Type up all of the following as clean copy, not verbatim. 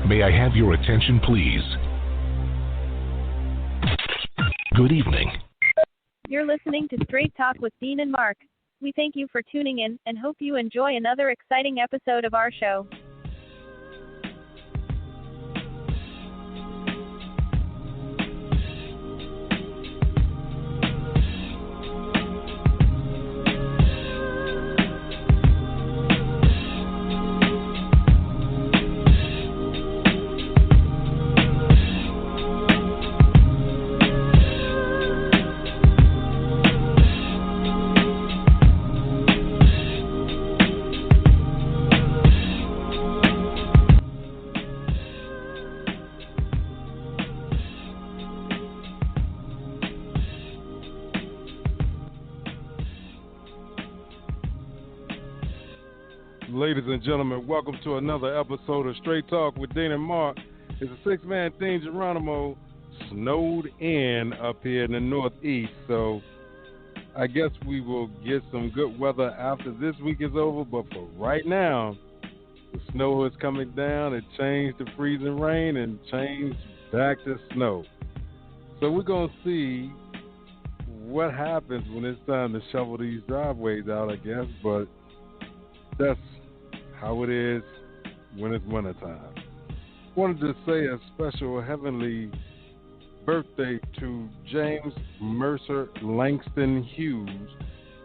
May I have your attention, please? Good evening. You're listening to Straight Talk with Dean and Mark. We thank you for tuning in and hope you enjoy another exciting episode of our show. Ladies and gentlemen, welcome to another episode of Straight Talk with Dean and Mark. It's a six-man team. Geronimo snowed in up here in the Northeast, so I guess we will get some good weather after this week is over, but for right now, the snow is coming down. It changed to freezing rain and changed back to snow. So we're going to see what happens when it's time to shovel these driveways out, I guess, but that's how it is when it's wintertime. Wanted to say a special heavenly birthday to James Mercer Langston Hughes,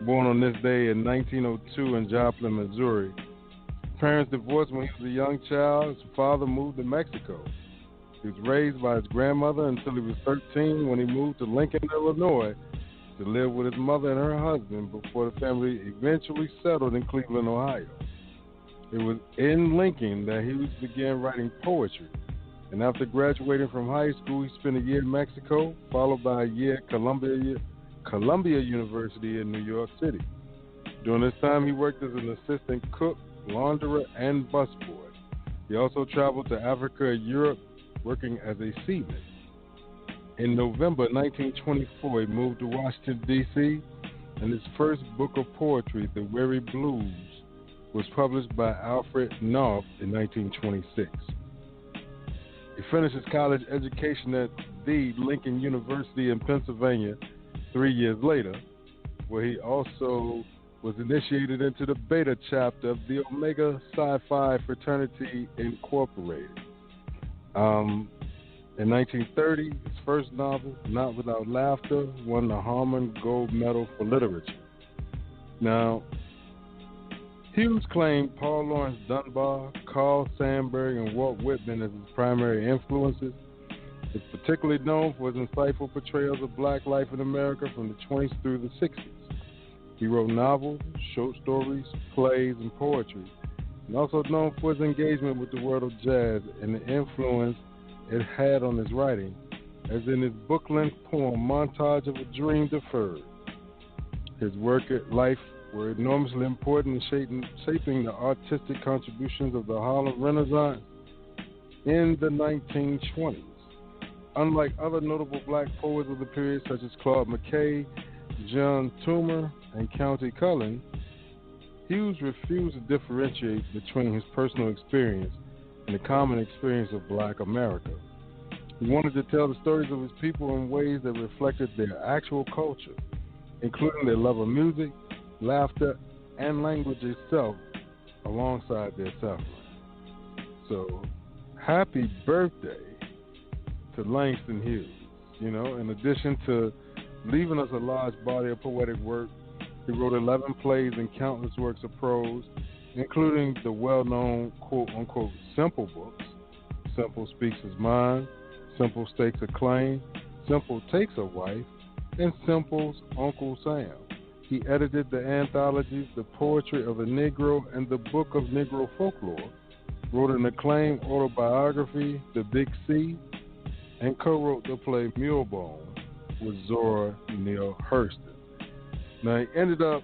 born on this day in 1902 in Joplin, Missouri. His parents divorced when he was a young child. His father moved to Mexico. He was raised by his grandmother until he was 13 when he moved to Lincoln, Illinois to live with his mother and her husband before the family eventually settled in Cleveland, Ohio. It was in Lincoln that Hughes began writing poetry, and after graduating from high school, he spent a year in Mexico, followed by a year at Columbia University in New York City. During this time, he worked as an assistant cook, launderer, and busboy. He also traveled to Africa and Europe, working as a seaman. In November 1924, he moved to Washington, D.C., and his first book of poetry, The Weary Blues, was published by Alfred Knopf in 1926. He finished his college education at the Lincoln University in Pennsylvania 3 years later, where he also was initiated into the Beta chapter of the Omega Psi Phi Fraternity Incorporated. In 1930, his first novel, Not Without Laughter, won the Harmon Gold Medal for Literature. Now, Hughes claimed Paul Laurence Dunbar, Carl Sandburg, and Walt Whitman as his primary influences. He's particularly known for his insightful portrayals of black life in America from the 20s through the 60s. He wrote novels, short stories, plays, and poetry, and also known for his engagement with the world of jazz and the influence it had on his writing, as in his book-length poem, Montage of a Dream Deferred. His work and life were enormously important in shaping the artistic contributions of the Harlem Renaissance in the 1920s. Unlike other notable black poets of the period, such as Claude McKay, John Toomer, and Countee Cullen, Hughes refused to differentiate between his personal experience and the common experience of black America. He wanted to tell the stories of his people in ways that reflected their actual culture, including their love of music, laughter, and language itself, alongside their suffering. So, happy birthday to Langston Hughes. You know, in addition to leaving us a large body of poetic work, he wrote 11 plays and countless works of prose, including the well-known quote-unquote simple books, Simple Speaks His Mind, Simple Stakes a Claim, Simple Takes a Wife, and Simple's Uncle Sam. He edited the anthologies The Poetry of a Negro and The Book of Negro Folklore, wrote an acclaimed autobiography, The Big C, and co-wrote the play Mulebone with Zora Neale Hurston. Now, he ended up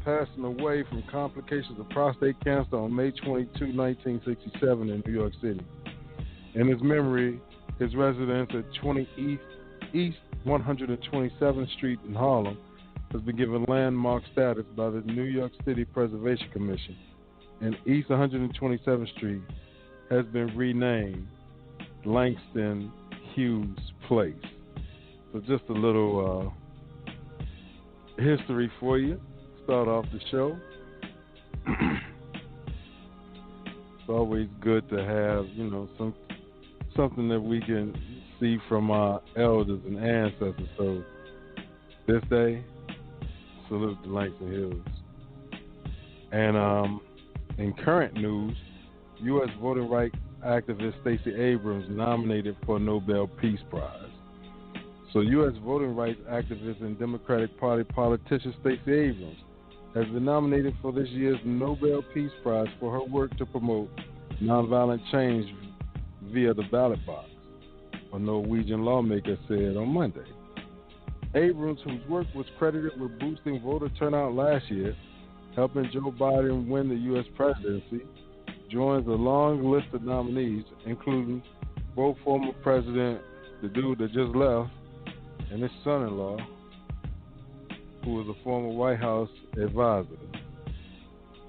passing away from complications of prostate cancer on May 22, 1967 in New York City. In his memory, his residence at 20 East 127th Street in Harlem has been given landmark status by the New York City Preservation Commission, and East 127th Street has been renamed Langston Hughes Place. So just a little history for you. Start off the show. It's always good to have, something that we can see from our elders and ancestors. So this day, salute the Langston Hughes. And in current news, U.S. voting rights activist Stacey Abrams nominated for a Nobel Peace Prize. So U.S. voting rights activist and Democratic Party politician Stacey Abrams has been nominated for this year's Nobel Peace Prize for her work to promote nonviolent change via the ballot box, a Norwegian lawmaker said on Monday. Abrams, whose work was credited with boosting voter turnout last year, helping Joe Biden win the U.S. presidency, joins a long list of nominees, including both former president, the dude that just left, and his son-in-law, who was a former White House advisor.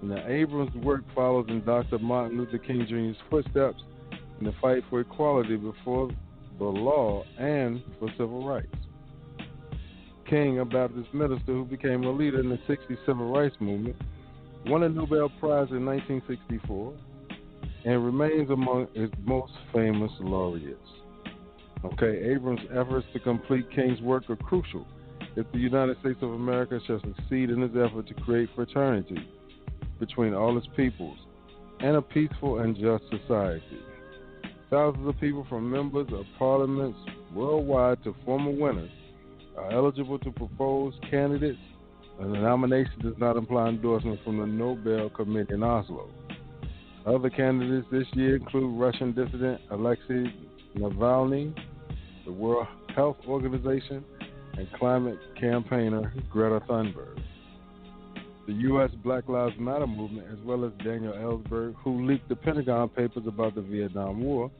Now, Abrams' work follows in Dr. Martin Luther King Jr.'s footsteps in the fight for equality before the law and for civil rights. King, a Baptist minister who became a leader in the 60s civil rights movement, won a Nobel Prize in 1964 and remains among its most famous laureates. Abrams' efforts to complete King's work are crucial if the United States of America shall succeed in its effort to create fraternity between all its peoples and a peaceful and just society. Thousands of people, from members of parliaments worldwide to former winners, are eligible to propose candidates, and the nomination does not imply endorsement from the Nobel Committee in Oslo. Other candidates this year include Russian dissident Alexei Navalny, the World Health Organization, and climate campaigner Greta Thunberg. The U.S. Black Lives Matter movement, as well as Daniel Ellsberg, who leaked the Pentagon Papers about the Vietnam War,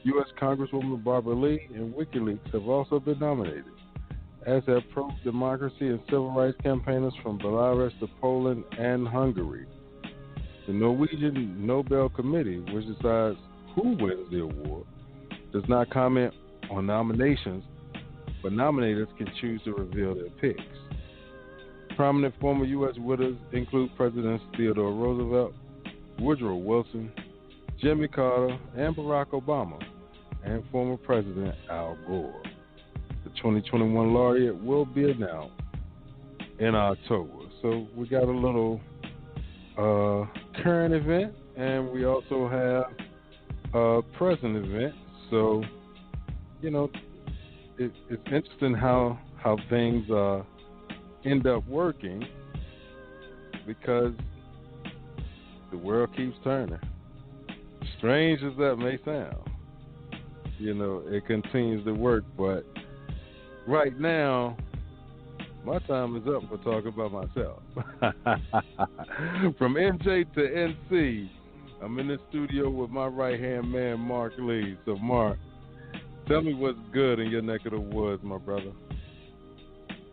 U.S. Congresswoman Barbara Lee, and WikiLeaks have also been nominated, as have pro-democracy and civil rights campaigners from Belarus to Poland and Hungary. The Norwegian Nobel Committee, which decides who wins the award, does not comment on nominations, but nominators can choose to reveal their picks. Prominent former U.S. winners include Presidents Theodore Roosevelt, Woodrow Wilson, Jimmy Carter, and Barack Obama, and former President Al Gore. The 2021 laureate will be announced in October. So we got a little current event, and we also have a present event. So, it's interesting how things end up working, because the world keeps turning. Strange as that may sound, it continues to work. But right now, my time is up for talking about myself. From NJ to NC, I'm in the studio with my right-hand man, Mark Lee. So, Mark, tell me what's good in your neck of the woods, my brother.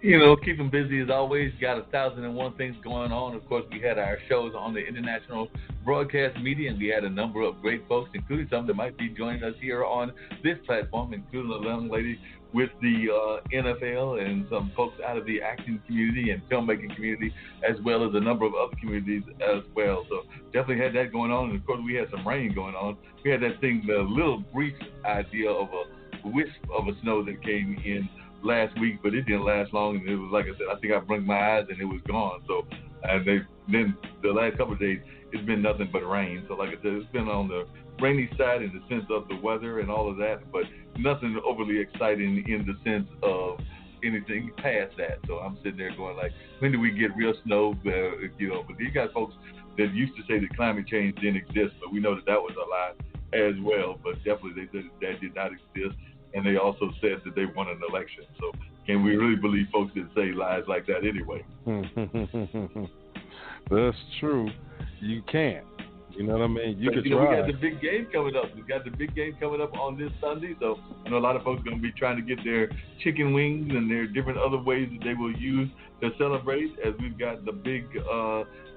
Keep them busy as always. Got 1,001 things going on. Of course, we had our shows on the international broadcast media, and we had a number of great folks, including some that might be joining us here on this platform, including a young lady with the NFL and some folks out of the acting community and filmmaking community, as well as a number of other communities as well. So definitely had that going on. And, of course, we had some rain going on. We had that thing, the little brief idea of a wisp of a snow that came in last week, but it didn't last long, and it was, like I said, I think I blinked my eyes and it was gone. So, and then the last couple of days, it's been nothing but rain. So, like I said, it's been on the rainy side in the sense of the weather and all of that, but nothing overly exciting in the sense of anything past that. So I'm sitting there going like, when do we get real snow? But you got folks that used to say that climate change didn't exist, but we know that was a lie as well. But definitely they said that did not exist. And they also said that they won an election. So can we really believe folks that say lies like that anyway? That's true. You can't. You know what I mean? You But, could we try. got the big game coming up. We got the big game coming up on this Sunday. So I know a lot of folks are going to be trying to get their chicken wings and their different other ways that they will use to celebrate, as we've got the big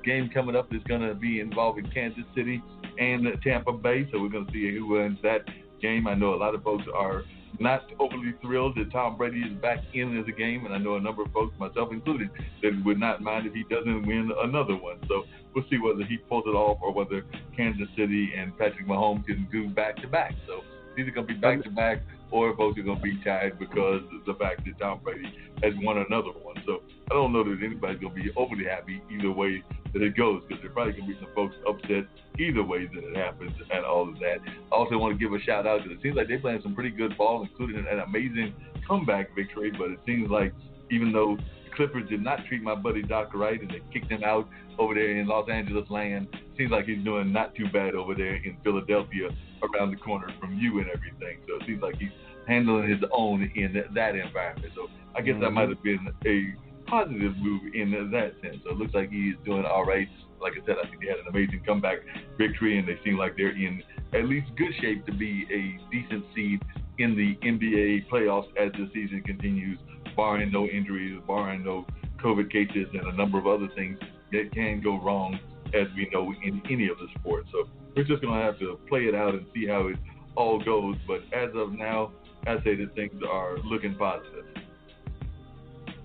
game coming up that's going to be involving Kansas City and Tampa Bay. So we're going to see who wins that game. I know a lot of folks are not overly thrilled that Tom Brady is back in the game, and I know a number of folks, myself included, that would not mind if he doesn't win another one. So we'll see whether he pulls it off or whether Kansas City and Patrick Mahomes can do back-to-back. So it's either going to be back-to-back or folks are going to be tired because of the fact that Tom Brady has won another one. So I don't know that anybody's going to be overly happy either way that it goes, because there's probably going to be some folks upset either way that it happens and all of that. I also want to give a shout out because it seems like they're playing some pretty good ball, including an amazing comeback victory. But it seems like even though the Clippers did not treat my buddy Doc right and they kicked him out over there in Los Angeles land, seems like he's doing not too bad over there in Philadelphia around the corner from you and everything. So it seems like he's handling his own in that environment. So I guess that might have been a positive move in that sense. So it looks like he is doing all right. Like I said, I think they had an amazing comeback victory, and they seem like they're in at least good shape to be a decent seed in the NBA playoffs as the season continues, barring no injuries, barring no COVID cases, and a number of other things that can go wrong, as we know, in any of the sports. So we're just going to have to play it out and see how it all goes. But as of now, I'd say that things are looking positive.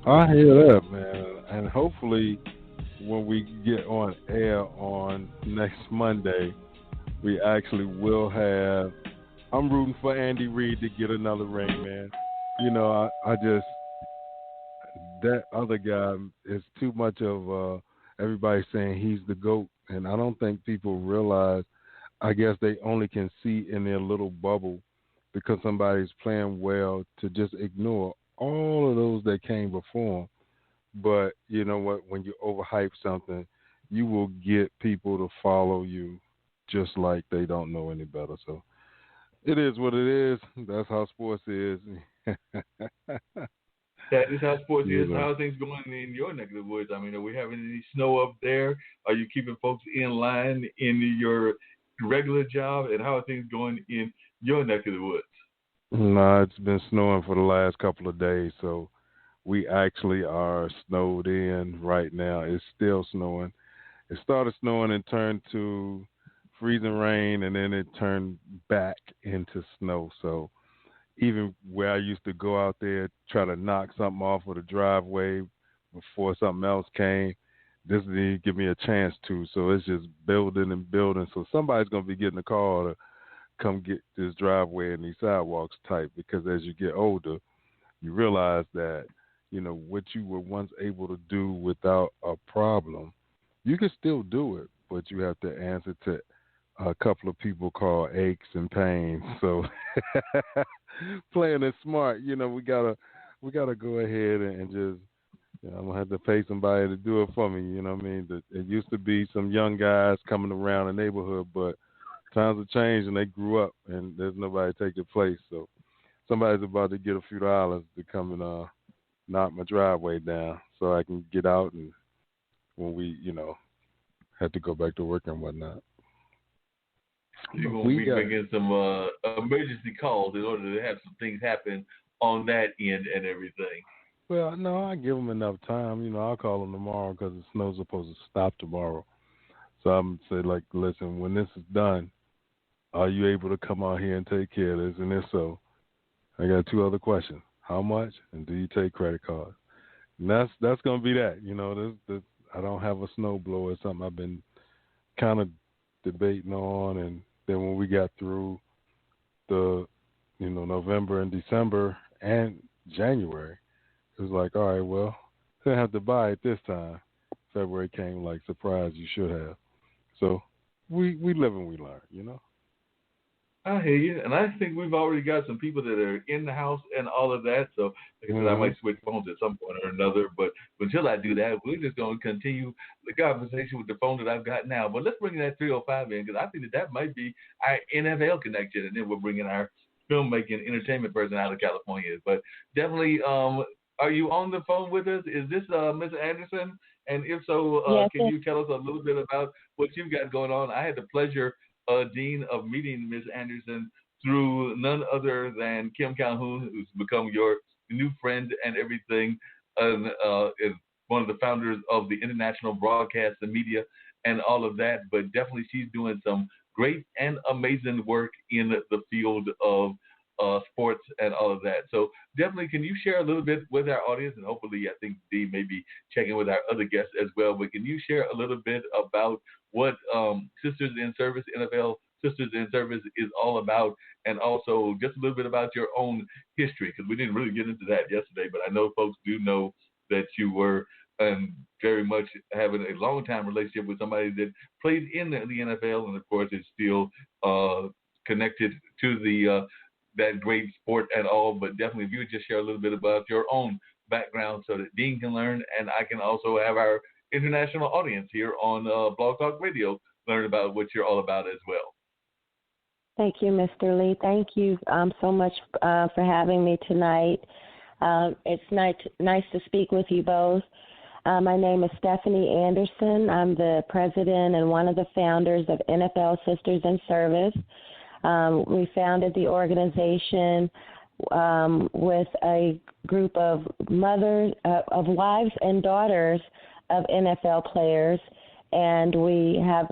I hear that, man. And hopefully when we get on air on next Monday, we actually will have, I'm rooting for Andy Reid to get another ring, man. You know, I just, that other guy is too much of everybody saying he's the GOAT. And I don't think people realize, I guess they only can see in their little bubble because somebody's playing well to just ignore all of those that came before him. But you know what? When you overhype something, you will get people to follow you just like they don't know any better. So it is what it is. That's how sports is. That is how sports is. How are things going in your neck of the woods? I mean, are we having any snow up there? Are you keeping folks in line in your regular job? And how are things going in your neck of the woods? No, it's been snowing for the last couple of days, so we actually are snowed in right now. It's still snowing. It started snowing and turned to freezing rain, and then it turned back into snow. So even where I used to go out there, try to knock something off of the driveway before something else came, this didn't give me a chance to. So it's just building and building. So somebody's going to be getting a call to come get this driveway and these sidewalks tight, because as you get older, you realize that, you know, what you were once able to do without a problem, you can still do it, but you have to answer to a couple of people called aches and pains. So playing it smart, you know, we gotta go ahead and just, you know, I'm gonna have to pay somebody to do it for me. You know what I mean? It used to be some young guys coming around the neighborhood, but times have changed and they grew up, and there's nobody to take their place. So somebody's about to get a few dollars to come and knock my driveway down so I can get out, and when we, you know, had to go back to work and whatnot. You're going to be making some emergency calls in order to have some things happen on that end and everything. Well, no, I give them enough time. You know, I'll call them tomorrow because the snow's supposed to stop tomorrow. So I'm going to say, like, listen, when this is done, are you able to come out here and take care of this? And if so, I got two other questions. How much? And do you take credit cards? And that's going to be that. You know, this I don't have a snow blower. It's something I've been kind of debating on. And then when we got through the, you know, November and December and January, it was like, all right, well, didn't have to buy it this time. February came like, surprise, you should have. So we live and we learn, you know. I hear you, and I think we've already got some people that are in the house and all of that. So, like I said, I might switch phones at some point or another. But until I do that, we're just going to continue the conversation with the phone that I've got now. But let's bring that 305 in, because I think that might be our NFL connection, and then we'll bring in our filmmaking entertainment person out of California. But definitely, are you on the phone with us? Is this Mr. Anderson? And if so, Yes, can you tell us a little bit about what you've got going on? I had the pleasure, Dean, of meeting Ms. Anderson through none other than Kim Calhoun, who's become your new friend and everything, and is one of the founders of the International Broadcast and Media and all of that. But definitely she's doing some great and amazing work in the field of sports and all of that. So definitely, can you share a little bit with our audience? And hopefully, I think Dee may be checking with our other guests as well. But can you share a little bit about what Sisters in Service, NFL Sisters in Service, is all about, and also just a little bit about your own history? Because we didn't really get into that yesterday, but I know folks do know that you were very much having a long time relationship with somebody that played in the NFL, and of course is still connected to the that great sport and all. But definitely, if you would just share a little bit about your own background so that Dean can learn, and I can also have our international audience here on Blog Talk Radio learn about what you're all about as well. Thank you, Mr. Lee. Thank you so much for having me tonight. It's nice to speak with you both. My name is Stephanie Anderson. I'm the president and one of the founders of NFL Sisters in Service. We founded the organization with a group of mothers, of wives and daughters of NFL players, and we have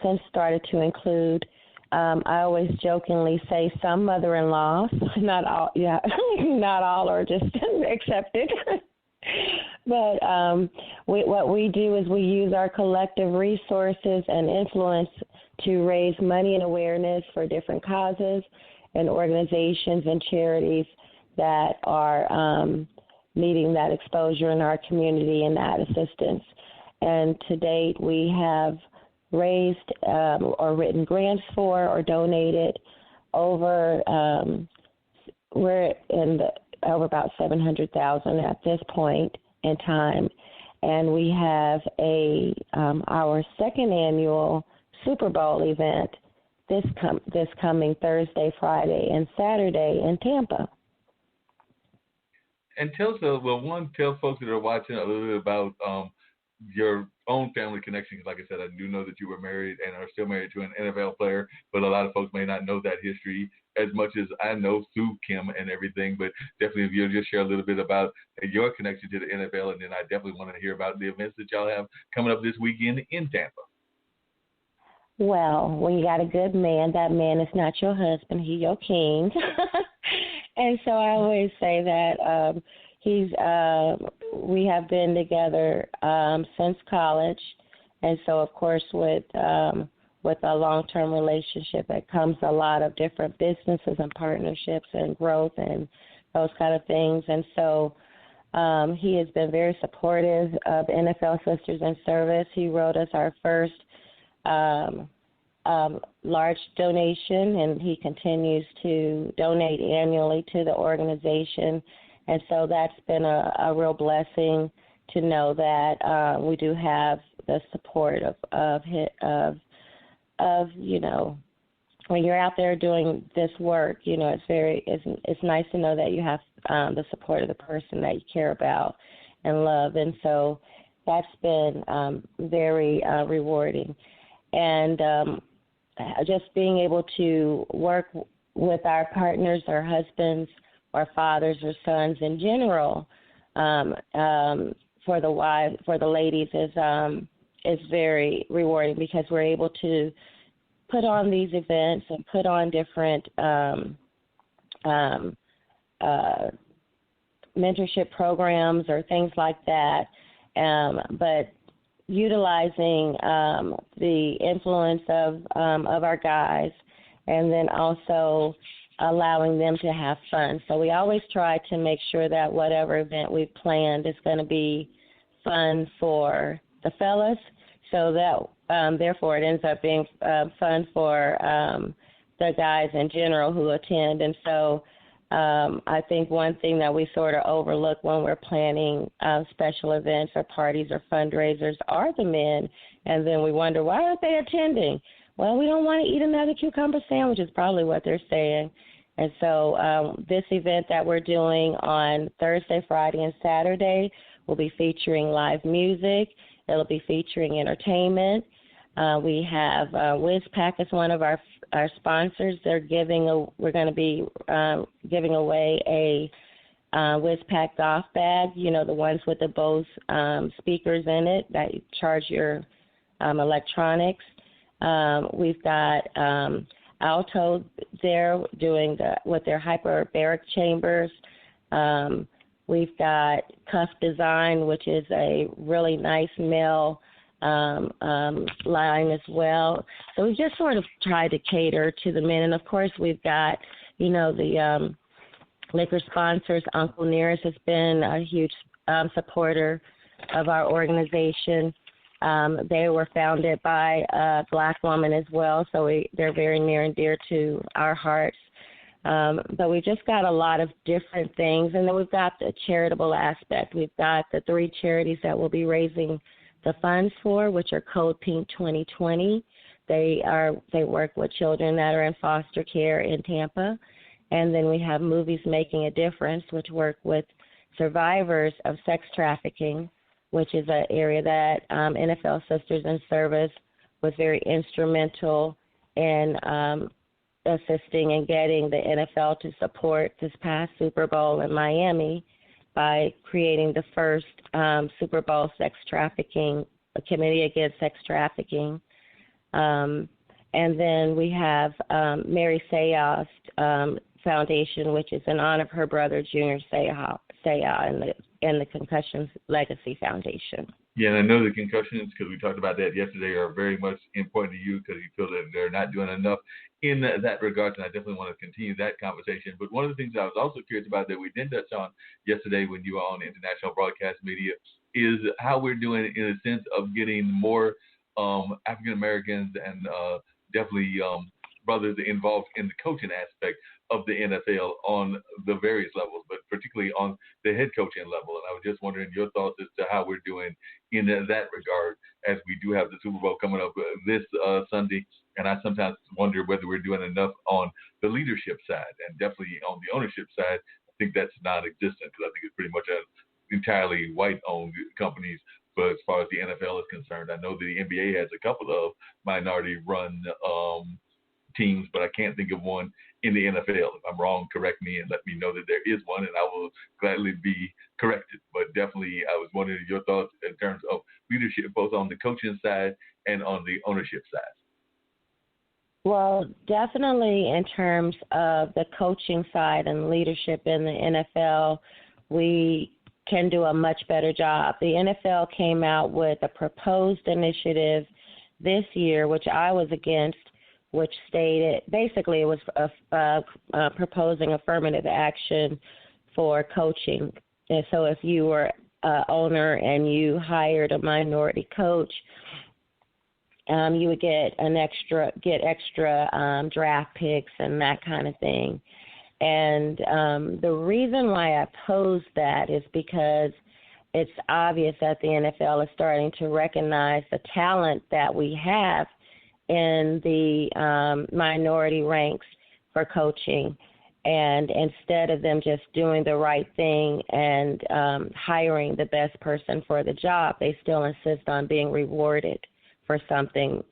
since started to include, I always jokingly say, some mother-in-laws, not all, not all are just accepted. But what we do is we use our collective resources and influence to raise money and awareness for different causes and organizations and charities that are needing that exposure in our community and that assistance. And to date, we have raised or written grants for or donated over, we're in the over about $700,000 at this point in time, and we have our second annual Super Bowl event this coming Thursday, Friday, and Saturday in Tampa. And tell folks that are watching a little bit about your own family connection. Like I said, I do know that you were married and are still married to an NFL player, but a lot of folks may not know that history as much as I know through Kim and everything. But definitely, if you'll just share a little bit about your connection to the NFL, and then I definitely want to hear about the events that y'all have coming up this weekend in Tampa. Well, when you got a good man, that man is not your husband, he's your king. And so I always say that we have been together since college, and so of course with a long-term relationship, it comes a lot of different businesses and partnerships and growth and those kind of things. And so he has been very supportive of NFL Sisters in Service. He wrote us our first large donation, and he continues to donate annually to the organization. And so that's been a real blessing to know that we do have the support of when you're out there doing this work, it's nice to know that you have the support of the person that you care about and love. And so that's been very rewarding. And just being able to work with our partners, our husbands, our fathers or sons in general, for the ladies is very rewarding, because we're able to put on these events and put on different mentorship programs or things like that, but utilizing the influence of our guys, and then also allowing them to have fun. So we always try to make sure that whatever event we've planned is going to be fun for the fellas, so that therefore it ends up being fun for the guys in general who attend. And so I think one thing that we sort of overlook when we're planning special events or parties or fundraisers are the men, and then we wonder, why aren't they attending? Well, we don't want to eat another cucumber sandwich is probably what they're saying. And so this event that we're doing on Thursday, Friday, and Saturday, will be featuring live music. It'll be featuring entertainment. We have WizPack as one of our sponsors. We're going to be giving away a WizPack golf bag, the ones with the Bose speakers in it that you charge your electronics. We've got Alto there doing with their hyperbaric chambers. We've got Cuff Design, which is a really nice male line as well. So we just sort of tried to cater to the men. And, of course, we've got, the liquor sponsors. Uncle Nearest has been a huge supporter of our organization. They were founded by a Black woman as well, so they're very near and dear to our hearts. But we just got a lot of different things. And then we've got the charitable aspect. We've got the 3 charities that we'll be raising the funds for, which are Code Pink 2020. They work with children that are in foster care in Tampa. And then we have Movies Making a Difference, which work with survivors of sex trafficking, which is an area that NFL Sisters in Service was very instrumental in assisting and getting the NFL to support this past Super Bowl in Miami by creating the first Super Bowl sex trafficking, a committee against sex trafficking. And then we have Mary Sayah's Foundation, which is in honor of her brother, Junior Sayah, and the Concussions Legacy Foundation. Yeah, and I know the concussions, because we talked about that yesterday, are very much important to you because you feel that they're not doing enough in that regard, and I definitely want to continue that conversation. But one of the things I was also curious about that we didn't touch on yesterday when you were on international broadcast media is how we're doing in a sense of getting more African Americans and definitely brothers involved in the coaching aspect of the NFL on the various levels, but particularly on the head coaching level. And I was just wondering your thoughts as to how we're doing in that regard, as we do have the Super Bowl coming up this Sunday. And I sometimes wonder whether we're doing enough on the leadership side, and definitely on the ownership side. I think that's non-existent, because I think it's pretty much entirely white-owned companies. But as far as the NFL is concerned, I know the NBA has a couple of minority-run teams, but I can't think of one in the NFL. If I'm wrong, correct me and let me know that there is one, and I will gladly be corrected. But definitely, I was wondering your thoughts in terms of leadership, both on the coaching side and on the ownership side. Well, definitely in terms of the coaching side and leadership in the NFL, we can do a much better job. The NFL came out with a proposed initiative this year, which I was against, which stated basically it was proposing affirmative action for coaching. And so if you were an owner and you hired a minority coach, you would get extra draft picks and that kind of thing. And the reason why I opposed that is because it's obvious that the NFL is starting to recognize the talent that we have in the minority ranks for coaching. And instead of them just doing the right thing and hiring the best person for the job, they still insist on being rewarded for something.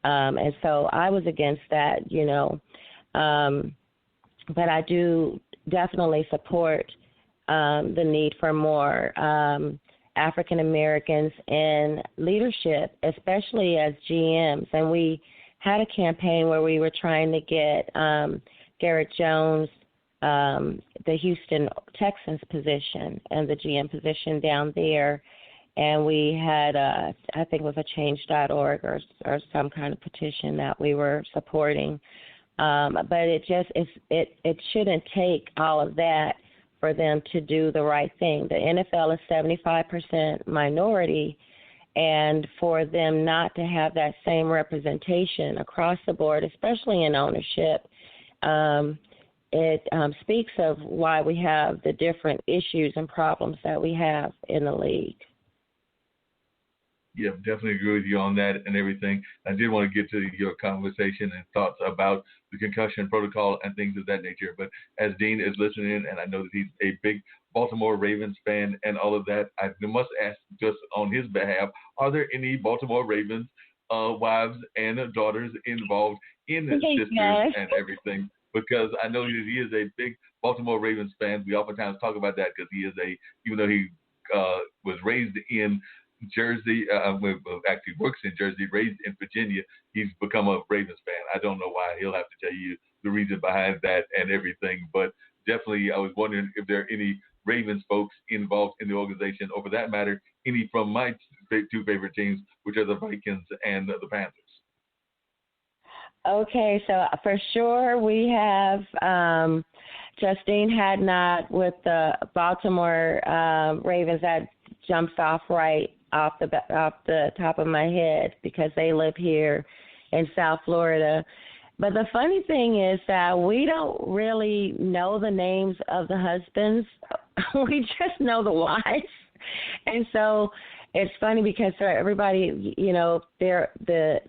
And so I was against that, but I do definitely support the need for more African Americans in leadership, especially as GMs. And we had a campaign where we were trying to get Garrett Jones, the Houston Texans position and the GM position down there. And we had, I think it was a change.org or some kind of petition that we were supporting. But it shouldn't take all of that for them to do the right thing. The NFL is 75% minority, and for them not to have that same representation across the board, especially in ownership, it speaks of why we have the different issues and problems that we have in the league. Yeah, definitely agree with you on that and everything. I did want to get to your conversation and thoughts about the concussion protocol and things of that nature. But as Dean is listening, and I know that he's a big Baltimore Ravens fan and all of that, I must ask just on his behalf, are there any Baltimore Ravens wives and daughters involved in the sisters and everything? Because I know he is a big Baltimore Ravens fan. We oftentimes talk about that because he is even though he was raised in Jersey, actually works in Jersey, raised in Virginia, he's become a Ravens fan. I don't know why. He'll have to tell you the reason behind that and everything. But definitely, I was wondering if there are any Ravens folks involved in the organization, or for that matter, any from my two favorite teams, which are the Vikings and the Panthers. Okay, so for sure we have Justine Hadnot with the Baltimore Ravens. That jumps off right off the top of my head because they live here in South Florida. But the funny thing is that we don't really know the names of the husbands. We just know the wives. And so it's funny because for everybody, they're the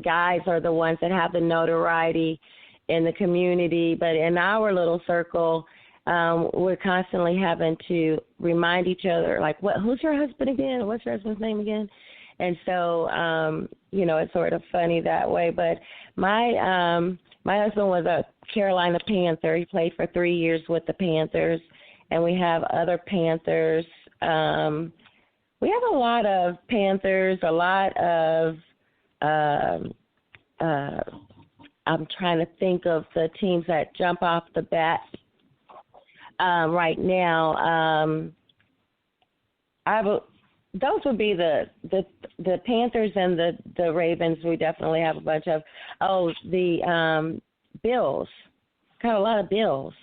guys are the ones that have the notoriety in the community. But in our little circle, we're constantly having to remind each other, like, who's your husband again? What's your husband's name again? And so, it's sort of funny that way. But my husband was a Carolina Panther. He played for 3 years with the Panthers, and we have other Panthers. We have a lot of Panthers, a lot of I'm trying to think of the teams that jump off the bat right now. Those would be the Panthers and the Ravens. We definitely have a bunch of. Oh, the Bills. Got a lot of Bills.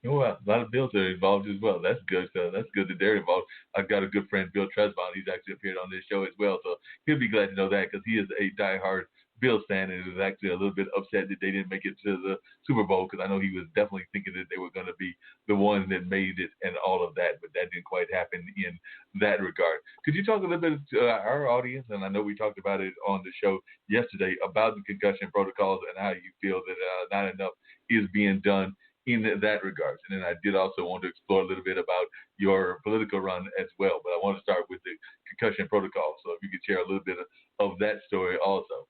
Oh, a lot of Bills are involved as well. That's good. So that's good that they're involved. I've got a good friend, Bill Tresvant. He's actually appeared on this show as well. So he'll be glad to know that because he is a diehard Bills fan and was actually a little bit upset that they didn't make it to the Super Bowl because I know he was definitely thinking that they were going to be the one that made it and all of that, but that didn't quite happen in that regard. Could you talk a little bit to our audience, and I know we talked about it on the show yesterday, about the concussion protocols and how you feel that not enough is being done in that regard. And then I did also want to explore a little bit about your political run as well, but I want to start with the concussion protocol. So if you could share a little bit of that story also.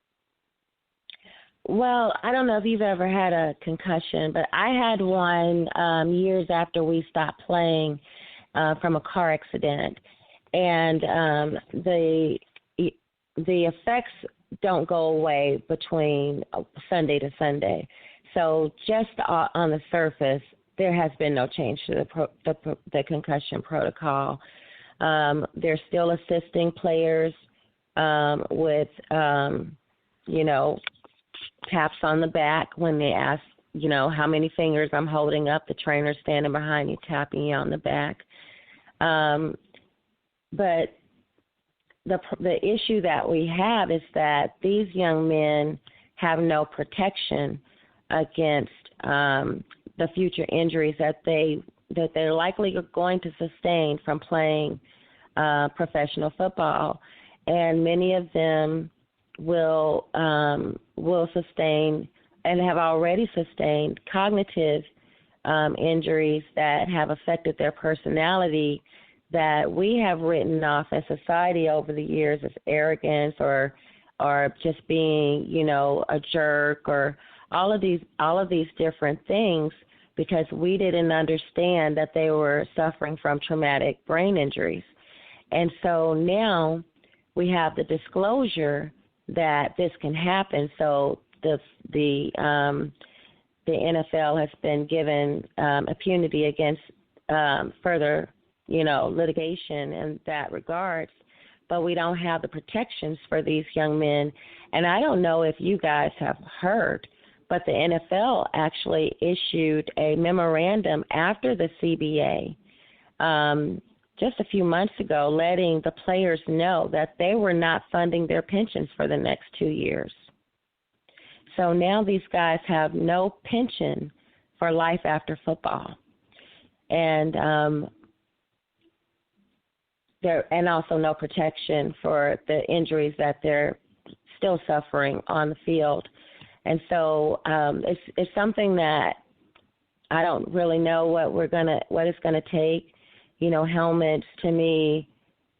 Well, I don't know if you've ever had a concussion, but I had one years after we stopped playing from a car accident. And the effects don't go away between Sunday to Sunday. So just on the surface, there has been no change to the concussion protocol. They're still assisting players with, taps on the back when they ask, how many fingers I'm holding up. The trainer's standing behind you, tapping you on the back. But the issue that we have is that these young men have no protection against the future injuries that they're likely going to sustain from playing professional football, and many of them will sustain and have already sustained cognitive injuries that have affected their personality that we have written off as society over the years as arrogance or just being, a jerk or all of these different things because we didn't understand that they were suffering from traumatic brain injuries. And so now we have the disclosure that this can happen. So the NFL has been given impunity against further, litigation in that regards. But we don't have the protections for these young men. And I don't know if you guys have heard, but the NFL actually issued a memorandum after the CBA just a few months ago, letting the players know that they were not funding their pensions for the next 2 years. So now these guys have no pension for life after football. And and also no protection for the injuries that they're still suffering on the field. And so it's something that I don't really know what it's gonna take. You know, helmets to me,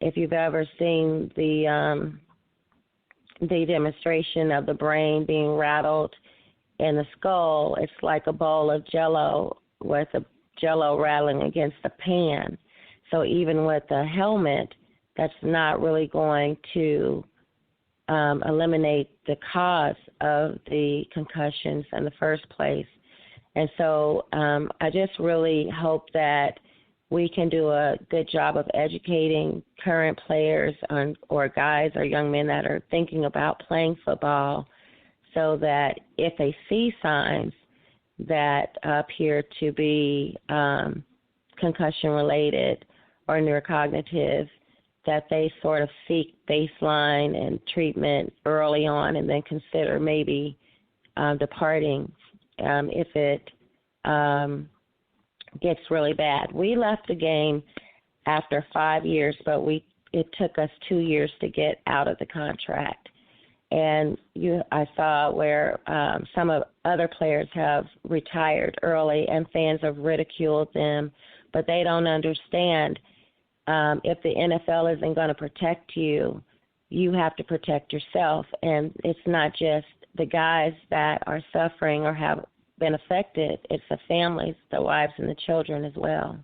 if you've ever seen the demonstration of the brain being rattled in the skull, it's like a bowl of Jello with the Jello rattling against the pan. So even with a helmet, that's not really going to eliminate the cause of the concussions in the first place. And so I just really hope that we can do a good job of educating current players or guys or young men that are thinking about playing football, so that if they see signs that appear to be concussion-related or neurocognitive, that they sort of seek baseline and treatment early on and then consider maybe departing if it gets really bad. We left the game after 5 years, but it took us 2 years to get out of the contract. And I saw where some of other players have retired early, and fans have ridiculed them, but they don't understand if the NFL isn't going to protect you, you have to protect yourself. And it's not just the guys that are suffering or have been affected, it's the families, the wives, and the children as well.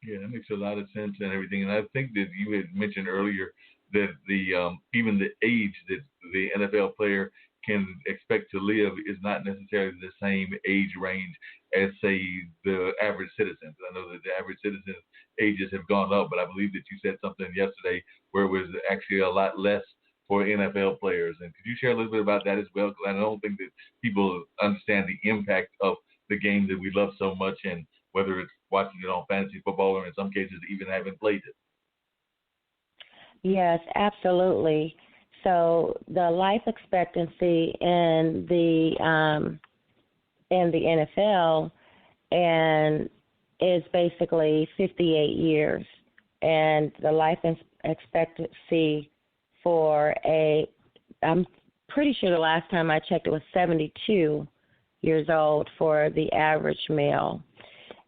Yeah, that makes a lot of sense and everything. And I think that you had mentioned earlier that the even the age that the NFL player can expect to live is not necessarily the same age range as, say, the average citizen. I know that the average citizen ages have gone up, but I believe that you said something yesterday where it was actually a lot less for NFL players. And could you share a little bit about that as well? Because I don't think that people understand the impact of the game that we love so much, and whether it's watching it on fantasy football or in some cases even having played it. Yes, absolutely. So the life expectancy in the NFL and is basically 58 years, and the life expectancy for I'm pretty sure the last time I checked it was 72 years old for the average male.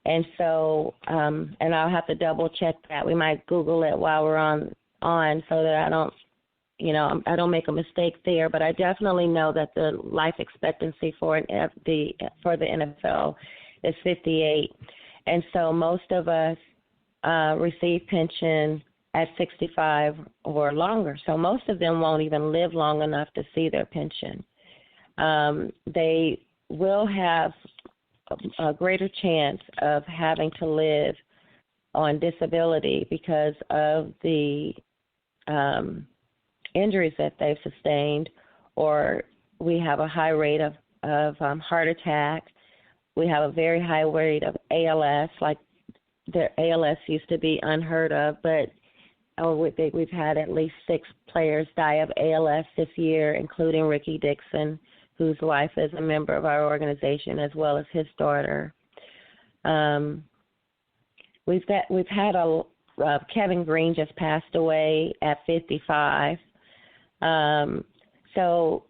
And so, and I'll have to double check that. We might Google it while we're on so that I don't make a mistake there. But I definitely know that the life expectancy for the NFL is 58. And so most of us receive pension at 65 or longer. So most of them won't even live long enough to see their pension. They will have a greater chance of having to live on disability because of the injuries that they've sustained, or we have a high rate of heart attack. We have a very high rate of ALS, like the ALS used to be unheard of, but we've had at least 6 players die of ALS this year, including Ricky Dixon, whose wife is a member of our organization, as well as his daughter. We've had Kevin Green just passed away at 55. So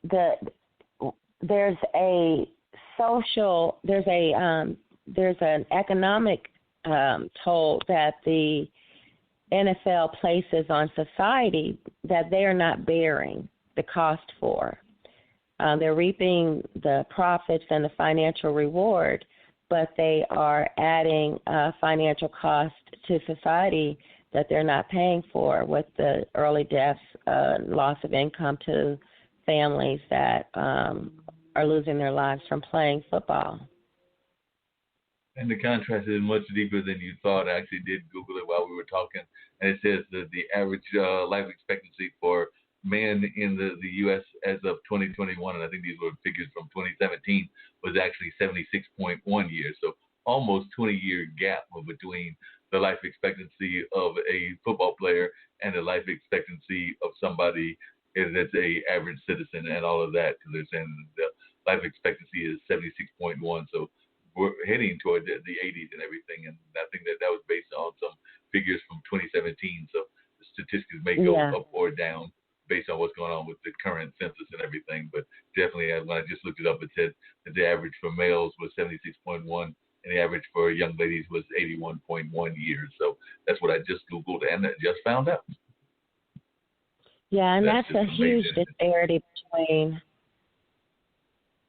there's an economic toll that the NFL places on society that they are not bearing the cost for. They're reaping the profits and the financial reward, but they are adding financial cost to society that they're not paying for, with the early deaths, loss of income to families that are losing their lives from playing football. And the contrast is much deeper than you thought. I actually did Google it while we were talking, and it says that the average life expectancy for men in the U.S. as of 2021, and I think these were figures from 2017, was actually 76.1 years. So almost 20-year gap between the life expectancy of a football player and the life expectancy of somebody that's a average citizen and all of that. Because they're saying the life expectancy is 76.1. So we're heading toward the 80s and everything. And I think that was based on some figures from 2017. So the statistics may go up or down based on what's going on with the current census and everything. But definitely, when I just looked it up, it said that the average for males was 76.1, and the average for young ladies was 81.1 years. So that's what I just Googled and just found out. Yeah, and that's a huge disparity between,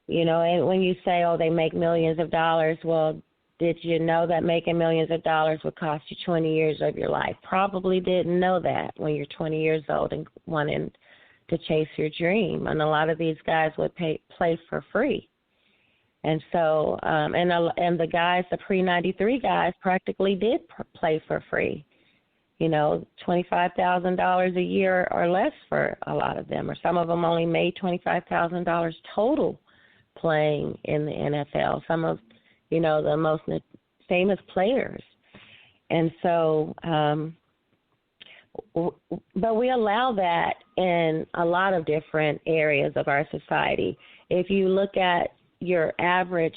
and when you say, oh, they make millions of dollars, well, did you know that making millions of dollars would cost you 20 years of your life? Probably didn't know that when you're 20 years old and wanting to chase your dream. And a lot of these guys would play for free. And so, and the guys, the pre-93 guys practically did play for free. $25,000 a year or less for a lot of them, or some of them only made $25,000 total playing in the NFL. Some of the most famous players. And so, but we allow that in a lot of different areas of our society. If you look at your average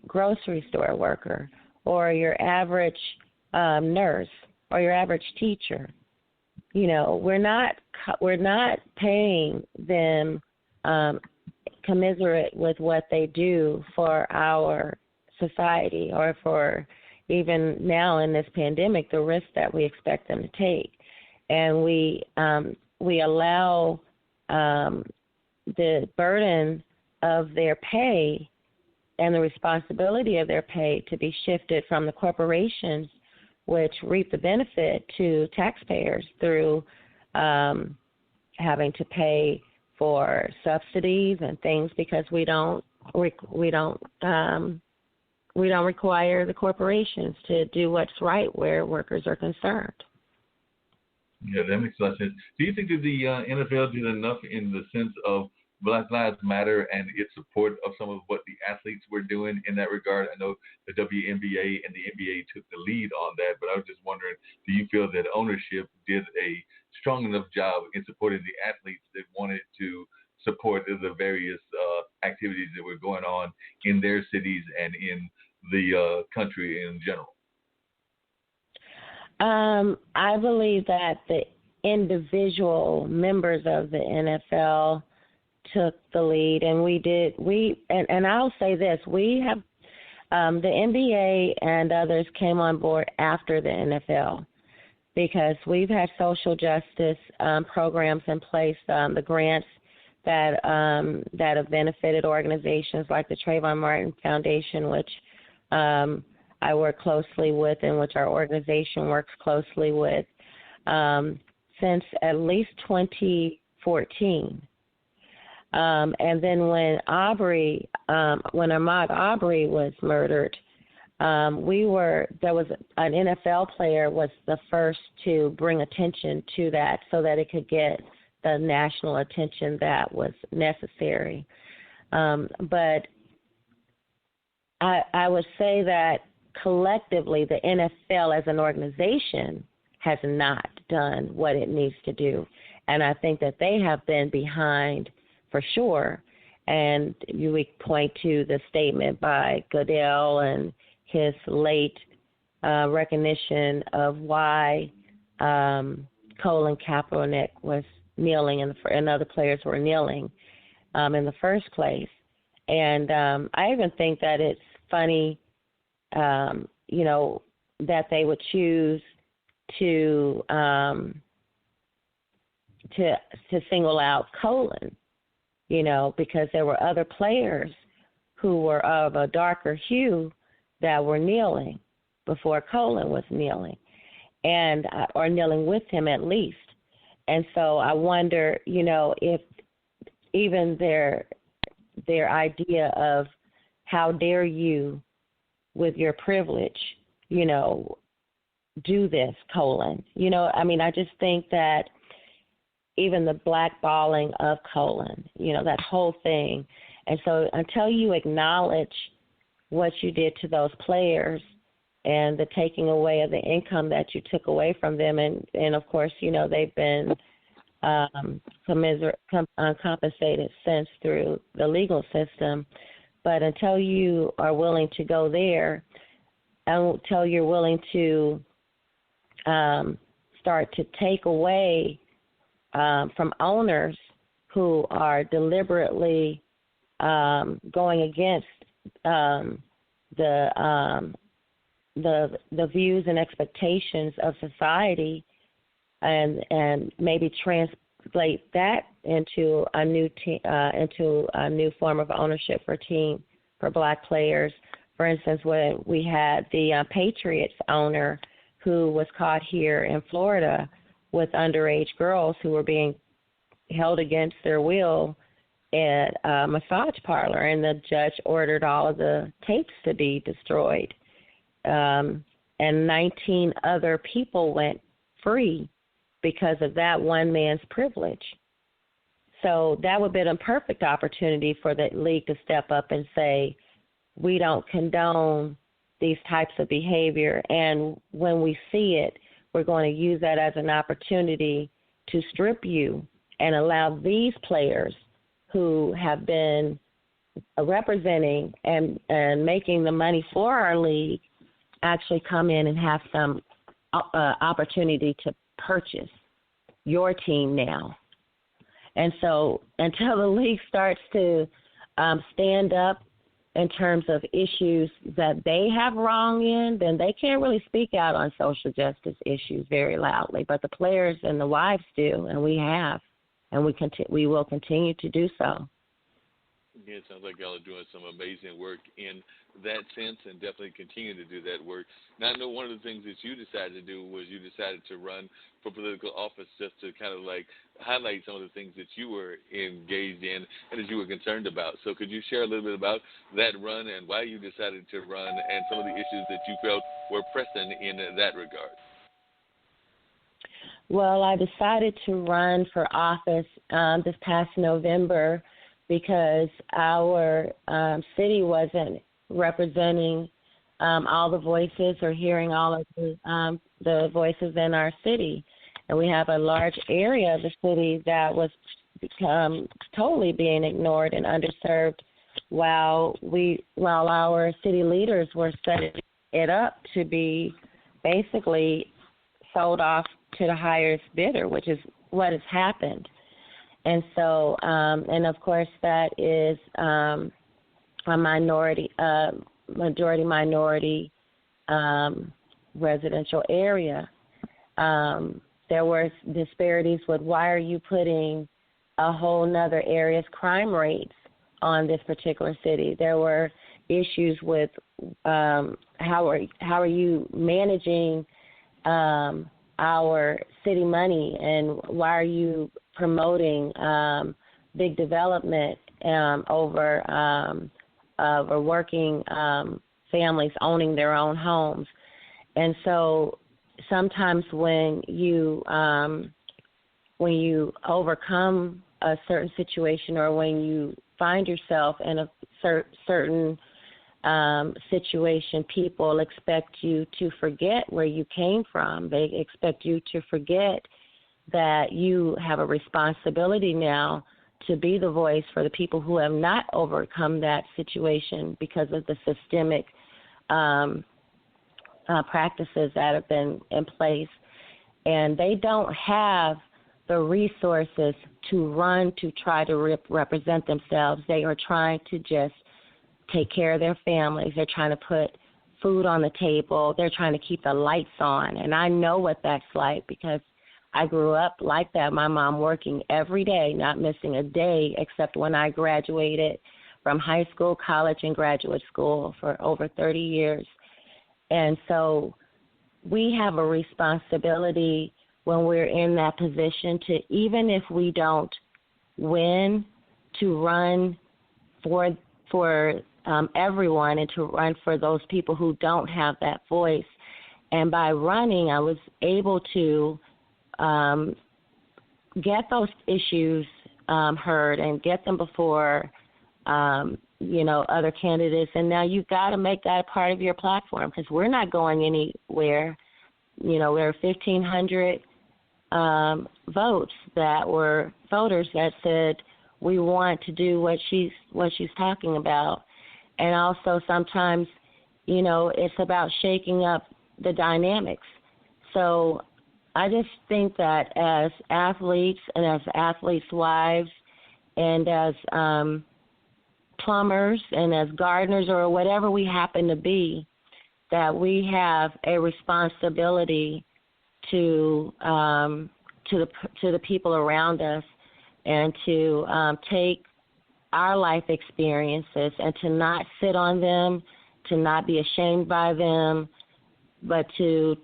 grocery store worker, or your average nurse, or your average teacher, we're not paying them commiserate with what they do for our society, or for even now in this pandemic, the risk that we expect them to take. And we allow the burden of their pay and the responsibility of their pay to be shifted from the corporations, which reap the benefit, to taxpayers through having to pay for subsidies and things, because we don't require the corporations to do what's right where workers are concerned. Yeah, that makes a lot of sense. Do you think that the NFL did enough in the sense of Black Lives Matter and its support of some of what the athletes were doing in that regard? I know the WNBA and the NBA took the lead on that, but I was just wondering, do you feel that ownership did a strong enough job in supporting the athletes that wanted to support the various activities that were going on in their cities and in the country in general? I believe that the individual members of the NFL took the lead, and and I'll say this, we have the NBA and others came on board after the NFL, because we've had social justice programs in place, the grants that have benefited organizations like the Trayvon Martin Foundation, which I work closely with, and which our organization works closely with, since at least 2014. And then when Ahmaud Arbery was murdered, there was an NFL player was the first to bring attention to that, so that it could get the national attention that was necessary. But I would say that collectively, the NFL as an organization has not done what it needs to do. And I think that they have been behind for sure. And we point to the statement by Goodell and his late recognition of why Colin Kaepernick was kneeling and other players were kneeling in the first place. And I even think that it's funny, that they would choose to single out Colin, because there were other players who were of a darker hue that were kneeling before Colin was kneeling, or kneeling with him at least. And so I wonder, if even their idea of how dare you with your privilege, do this, Colin. I just think that even the blackballing of Colin, that whole thing. And so until you acknowledge what you did to those players and the taking away of the income that you took away from them, and of course, they've been uncompensated since through the legal system. But until you are willing to go there, until you're willing to start to take away from owners who are deliberately going against the views and expectations of society, and maybe translate that into a new form of ownership for Black players. For instance, when we had the Patriots owner who was caught here in Florida with underage girls who were being held against their will at a massage parlor, and the judge ordered all of the tapes to be destroyed. And 19 other people went free because of that one man's privilege. So that would have been a perfect opportunity for the league to step up and say, we don't condone these types of behavior, and when we see it, we're going to use that as an opportunity to strip you and allow these players who have been representing and making the money for our league actually come in and have some opportunity to purchase your team now. And so until the league starts to stand up in terms of issues that they have wrong in, then they can't really speak out on social justice issues very loudly. But the players and the wives do, and we have, and we will continue to do so. Yeah, it sounds like y'all are doing some amazing work in that sense, and definitely continue to do that work. Now, I know one of the things that you decided to do was you decided to run for political office just to kind of like highlight some of the things that you were engaged in and that you were concerned about. So could you share a little bit about that run and why you decided to run and some of the issues that you felt were pressing in that regard? Well, I decided to run for office this past November because our city wasn't representing all the voices or hearing all of the voices in our city. And we have a large area of the city that was totally being ignored and underserved while our city leaders were setting it up to be basically sold off to the highest bidder, which is what has happened. And so, and of course, that is a majority minority residential area. There were disparities with why are you putting a whole nother area's crime rates on this particular city. There were issues with how are you managing our city money, and why are you promoting big development over working families owning their own homes. And so sometimes when you overcome a certain situation, or when you find yourself in a certain situation, people expect you to forget where you came from. They expect you to forget that you have a responsibility now to be the voice for the people who have not overcome that situation because of the systemic practices that have been in place. And they don't have the resources to run to try to represent themselves. They are trying to just take care of their families. They're trying to put food on the table. They're trying to keep the lights on. And I know what that's like because I grew up like that. My mom working every day, not missing a day except when I graduated from high school, college, and graduate school for over 30 years. And so we have a responsibility when we're in that position to, even if we don't win, to run for everyone and to run for those people who don't have that voice. And by running, I was able to get those issues heard and get them before, other candidates. And now you've got to make that a part of your platform because we're not going anywhere. There are 1,500 voters that said we want to do what she's talking about. And also sometimes, it's about shaking up the dynamics. So I just think that as athletes and as athletes' wives and as plumbers and as gardeners or whatever we happen to be, that we have a responsibility to the people around us, and to take our life experiences and to not sit on them, to not be ashamed by them, but to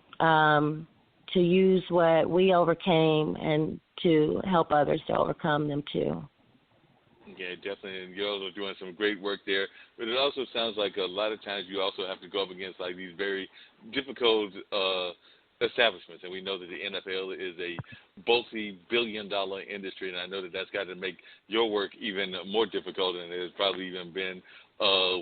use what we overcame and to help others to overcome them too. Yeah, definitely, and you're also doing some great work there. But it also sounds like a lot of times you also have to go up against like these very difficult establishments, and we know that the NFL is a multi-billion-dollar industry, and I know that that's got to make your work even more difficult, and there's probably even been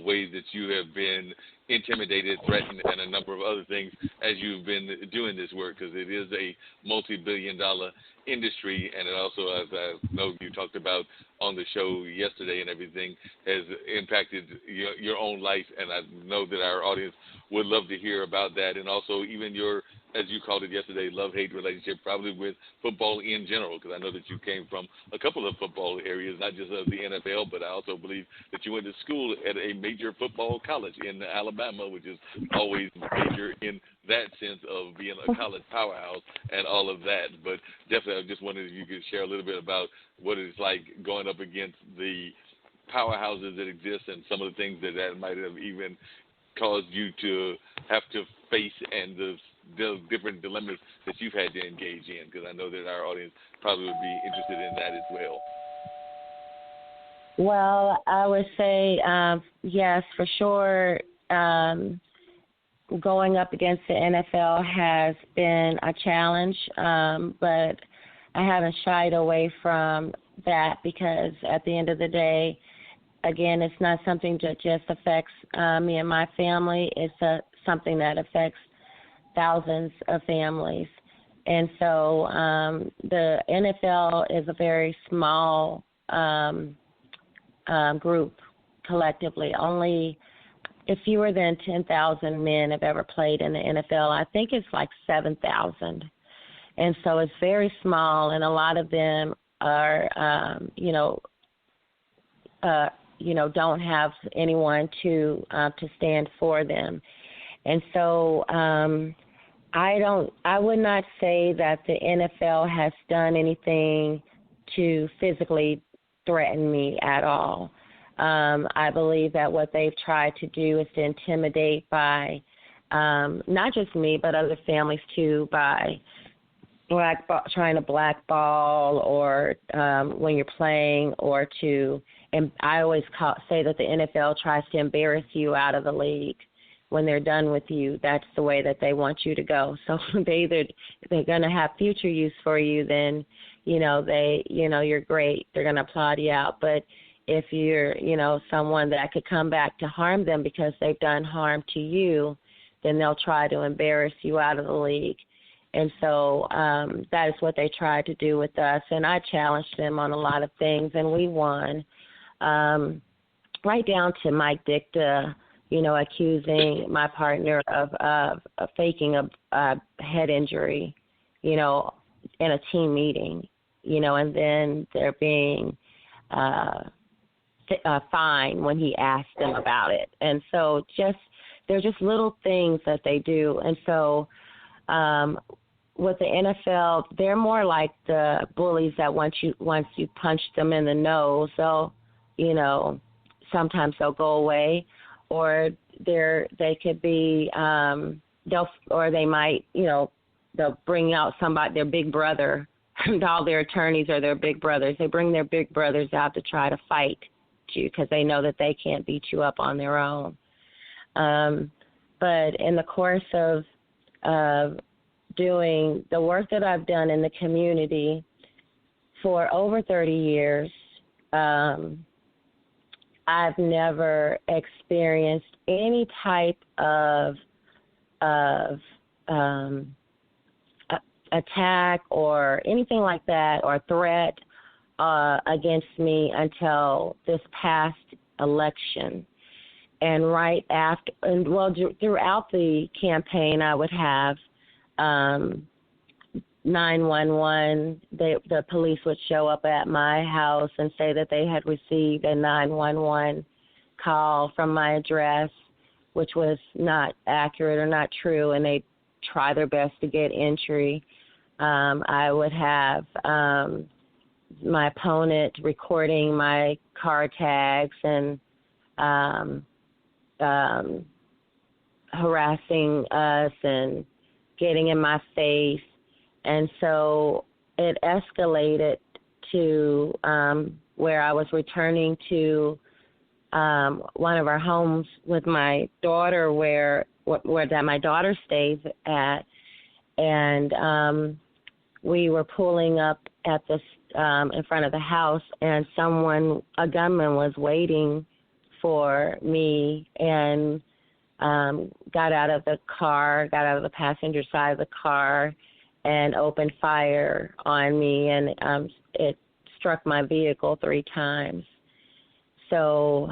ways that you have been intimidated, threatened, and a number of other things as you've been doing this work, because it is a multi-billion-dollar industry, and it also, as I know you talked about on the show yesterday and everything, has impacted your own life, and I know that our audience would love to hear about that, and also even your, as you called it yesterday, love-hate relationship probably with football in general, because I know that you came from a couple of football areas, not just of the NFL, but I also believe that you went to school at a major football college in Alabama, which is always major in that sense of being a college powerhouse and all of that. But definitely, I just wondered if you could share a little bit about what it's like going up against the powerhouses that exist and some of the things that might have even caused you to have to face, and the different dilemmas that you've had to engage in, because I know that our audience probably would be interested in that as well. Well, I would say yes, for sure. Going up against the NFL has been a challenge, but I haven't shied away from that, because at the end of the day, again, it's not something that just affects me and my family. It's something that affects thousands of families. And so the NFL is a very small group collectively. Only fewer than 10,000 men have ever played in the NFL. I think it's like 7,000. And so it's very small, and a lot of them are, don't have anyone to stand for them. And so I would not say that the NFL has done anything to physically threaten me at all. I believe that what they've tried to do is to intimidate by not just me, but other families too, by trying to blackball or when you're playing, or to, and I always say that the NFL tries to embarrass you out of the league. When they're done with you, that's the way that they want you to go. So they're going to have future use for you, then, you're great. They're going to applaud you out. But if you're, someone that could come back to harm them because they've done harm to you, then they'll try to embarrass you out of the league. And so that is what they tried to do with us. And I challenged them on a lot of things, and we won, right down to Mike Dicta, accusing my partner of faking a head injury, in a team meeting, and then there being fine when he asked them about it. And so they're just little things that they do. And so with the NFL, they're more like the bullies that once you punch them in the nose, they'll, sometimes they'll go away. Or they could be, they might, they'll bring out their big brother, and all their attorneys are their big brothers. They bring their big brothers out to try to fight you because they know that they can't beat you up on their own. But in the course of doing the work that I've done in the community for over 30 years, I've never experienced any type of attack or anything like that, or threat against me until this past election. And right after, throughout the campaign, I would have 911. The police would show up at my house and say that they had received a 911 call from my address, which was not accurate or not true, and they'd try their best to get entry. I would have my opponent recording my car tags and harassing us and getting in my face. And so it escalated to where I was returning to one of our homes with my daughter where that my daughter stays at. And we were pulling up at this in front of the house, and a gunman was waiting for me and got out of the passenger side of the car and opened fire on me, and it struck my vehicle 3 times. So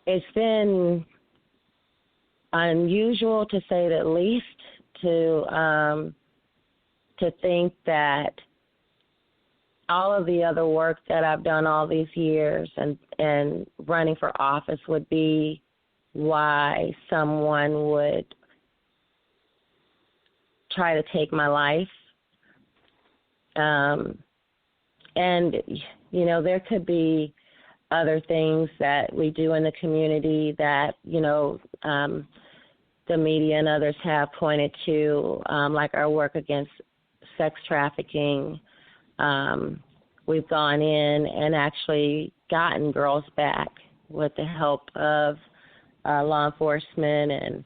it's been unusual, to say the least, to think that all of the other work that I've done all these years and running for office would be why someone would try to take my life. And, you know, there could be other things that we do in the community that, you know, the media and others have pointed to, like our work against sex trafficking. We've gone in and actually gotten girls back with the help of law enforcement. And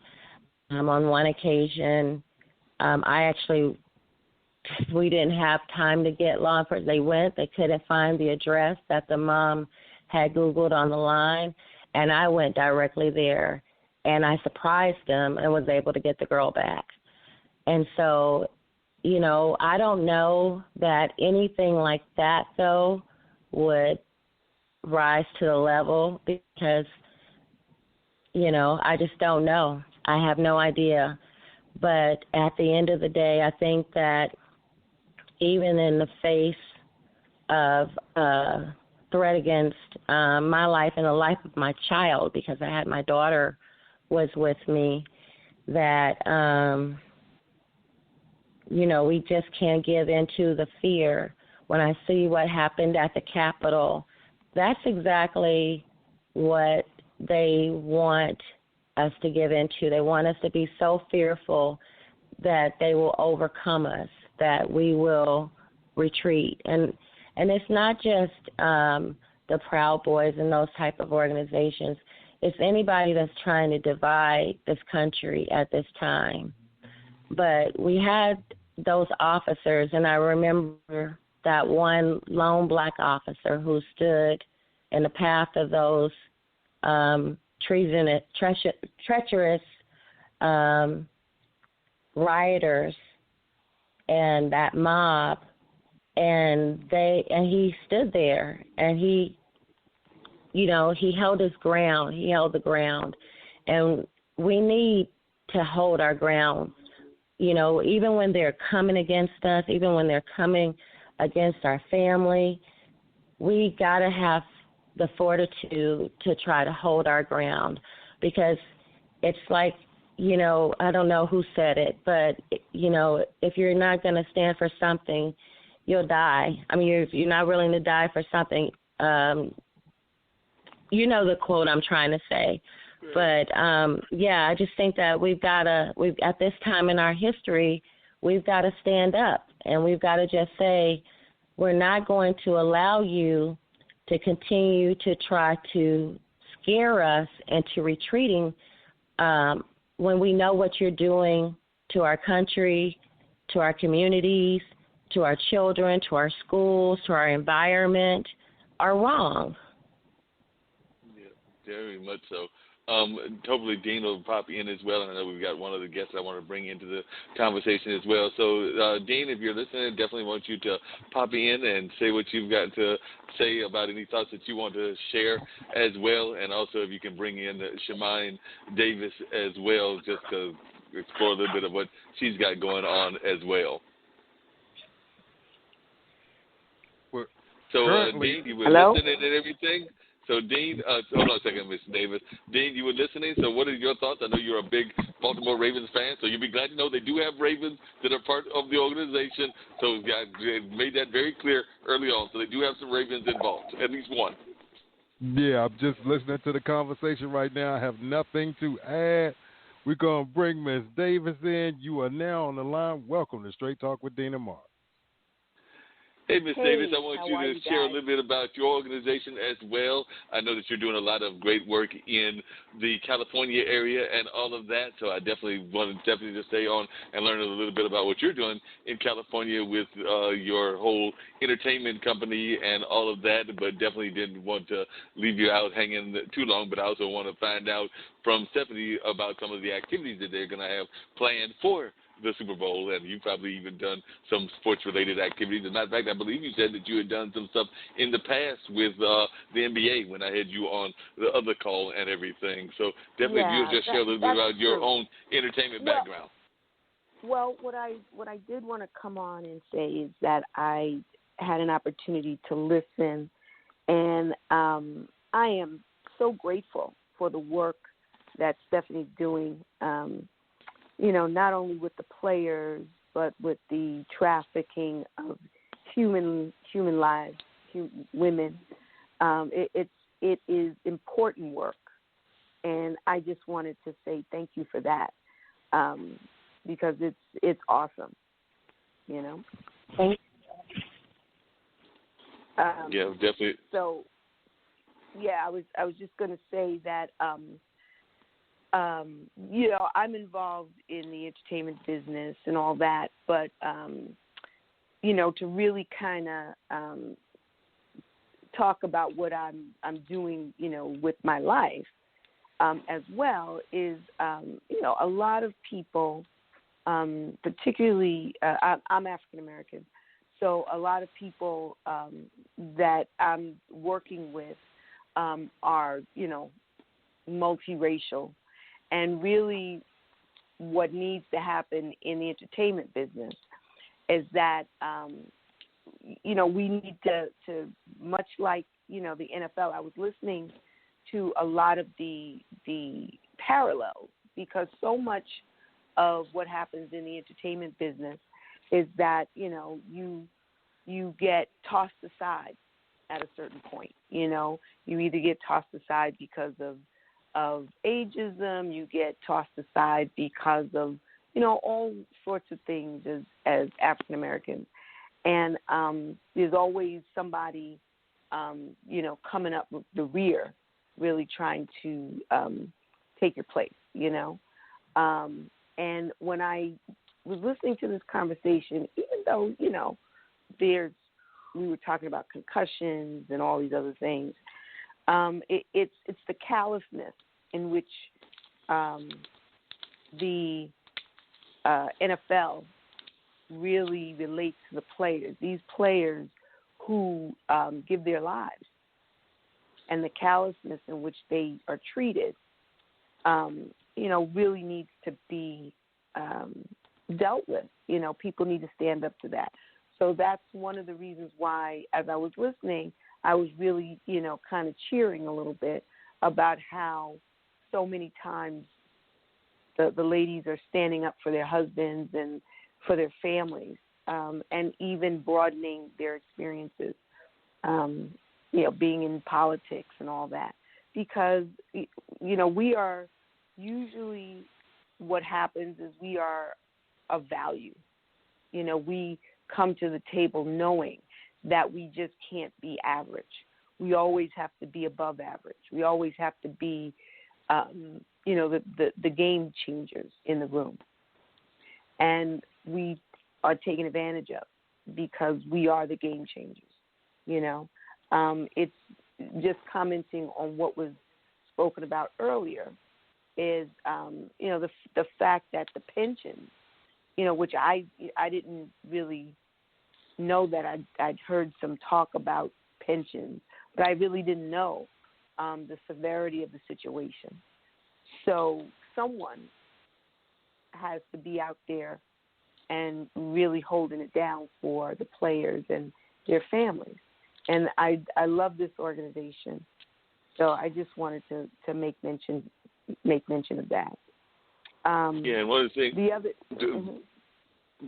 on one occasion, we didn't have time to get law enforcement. They couldn't find the address that the mom had Googled on the line, and I went directly there, and I surprised them and was able to get the girl back. And so, you know, I don't know that anything like that, though, would rise to the level because, you know, I just don't know. I have no idea. But at the end of the day, I think that even in the face of a threat against my life and the life of my child, because I had my daughter was with me, that, you know, we just can't give into the fear. When I see what happened at the Capitol, that's exactly what they want us to give into. They want us to be so fearful that they will overcome us, that we will retreat. And it's not just the Proud Boys and those type of organizations. It's anybody that's trying to divide this country at this time. But we had those officers, and I remember that one lone black officer who stood in the path of those treacherous rioters and that mob, and he stood there, and he, you know, he held his ground. He held the ground, and we need to hold our ground. You know, even when they're coming against us, even when they're coming against our family, we got to have the fortitude to try to hold our ground, because it's like, you know, I don't know who said it, but, you know, if you're not going to stand for something, you'll die. I mean, if you're not willing to die for something, you know the quote I'm trying to say. But, yeah, I just think that at this time in our history, we've got to stand up, and we've got to just say, we're not going to allow you to continue to try to scare us into retreating when we know what you're doing to our country, to our communities, to our children, to our schools, to our environment, are wrong. Yeah, very much so. Hopefully Dean will pop in as well, and I know we've got one of the guests I want to bring into the conversation as well. So, Dean, if you're listening, I definitely want you to pop in and say what you've got to say about any thoughts that you want to share as well, and also if you can bring in Shanine Davis as well, just to explore a little bit of what she's got going on as well. So, Dean, you were listening and everything. So, Dean, hold on a second, Ms. Davis. Dean, you were listening. So, what are your thoughts? I know you're a big Baltimore Ravens fan, so you'll be glad to know they do have Ravens that are part of the organization. So, they made that very clear early on. So, they do have some Ravens involved, at least one. Yeah, I'm just listening to the conversation right now. I have nothing to add. We're going to bring Ms. Davis in. You are now on the line. Welcome to Straight Talk with Dean and Mark. Hey, Ms. Davis, I want you to share a little bit about your organization as well. I know that you're doing a lot of great work in the California area and all of that, so I definitely want to stay on and learn a little bit about what you're doing in California with your whole entertainment company and all of that, but definitely didn't want to leave you out hanging too long, but I also want to find out from Stephanie about some of the activities that they're going to have planned for the Super Bowl, and you've probably even done some sports-related activities. As a matter of fact, I believe you said that you had done some stuff in the past with the NBA when I had you on the other call and everything. So definitely, if you'll just share a little bit about your own entertainment background. Well, what I did want to come on and say is that I had an opportunity to listen, and I am so grateful for the work that Stephanie's doing. Not only with the players, but with the trafficking of human lives, women. It is important work, and I just wanted to say thank you for that, because it's awesome. Thank yeah, definitely. So, yeah, I was just going to say that. I'm involved in the entertainment business and all that, but, to really kind of talk about what I'm doing, with my life as well is, a lot of people, particularly, I'm African-American, so a lot of people that I'm working with are, multiracial. And really what needs to happen in the entertainment business is that, we need to much like, the NFL, I was listening to a lot of the parallels, because so much of what happens in the entertainment business is that, you get tossed aside at a certain point. You either get tossed aside because of ageism, you get tossed aside because of, all sorts of things as African Americans. And there's always somebody, coming up with the rear, really trying to take your place, And when I was listening to this conversation, even though, we were talking about concussions and all these other things, it's the callousness in which the NFL really relates to the players. These players who give their lives, and the callousness in which they are treated, really needs to be dealt with. People need to stand up to that. So that's one of the reasons why, as I was listening, I was really, kind of cheering a little bit about how so many times the ladies are standing up for their husbands and for their families, and even broadening their experiences, being in politics and all that. Because, we are usually, what happens is we are of value. We come to the table knowing that we just can't be average. We always have to be above average. We always have to be, the game changers in the room. And we are taken advantage of because we are the game changers, It's just commenting on what was spoken about earlier is, the fact that the pensions, which I didn't really know that I'd heard some talk about pensions, but I really didn't know the severity of the situation. So someone has to be out there and really holding it down for the players and their families. And I love this organization, so I just wanted to make mention of that. And one of the things, the other,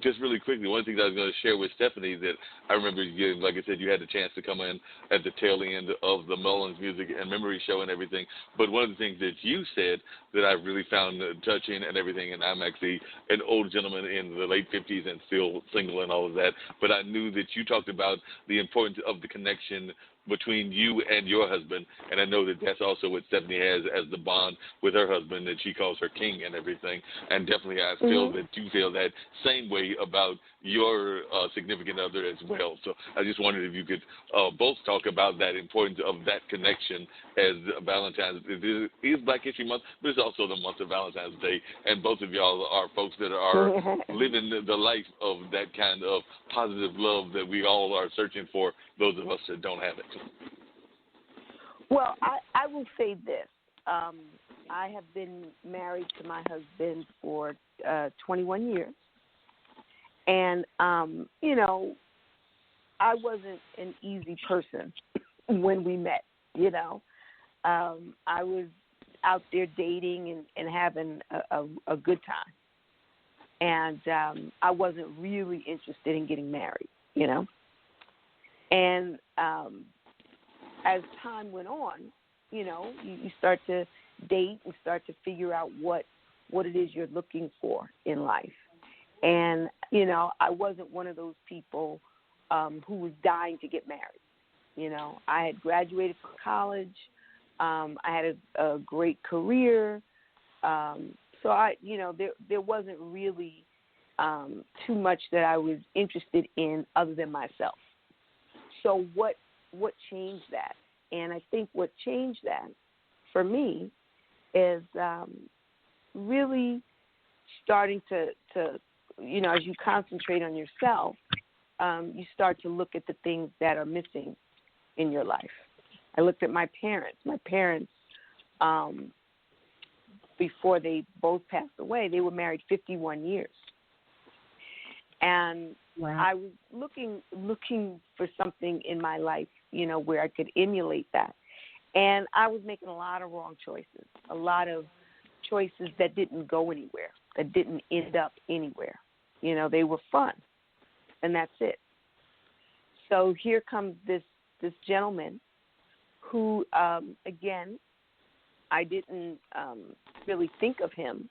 just really quickly, one of the things I was going to share with Stephanie that I remember, like I said, you had the chance to come in at the tail end of the Mullins Music and Memory Show and everything. But one of the things that you said that I really found touching and everything, and I'm actually an old gentleman in the late 50s and still single and all of that, but I knew that you talked about the importance of the connection between you and your husband, and I know that that's also what Stephanie has as the bond with her husband, that she calls her king and everything, and definitely I feel that you feel that same way about your significant other as well. So I just wondered if you could both talk about that importance of that connection, as Valentine's it is Black History Month, but it's also the month of Valentine's Day, and both of y'all are folks that are living the life of that kind of positive love that we all are searching for, those of us that don't have it. Well, I will say this. I have been married to my husband for 21 years. And, I wasn't an easy person when we met, I was out there dating and having a good time. And I wasn't really interested in getting married, And as time went on, you start to date and start to figure out what it is you're looking for in life. And, I wasn't one of those people who was dying to get married. I had graduated from college. I had a great career. So there wasn't really too much that I was interested in other than myself. So what changed that? And I think what changed that for me is really starting to as you concentrate on yourself, you start to look at the things that are missing in your life. I looked at my parents. My parents, before they both passed away, they were married 51 years. And wow. I was looking for something in my life, where I could emulate that. And I was making a lot of wrong choices, a lot of choices that didn't go anywhere, that didn't end up anywhere. They were fun, and that's it. So here comes this gentleman who, again, I didn't really think of him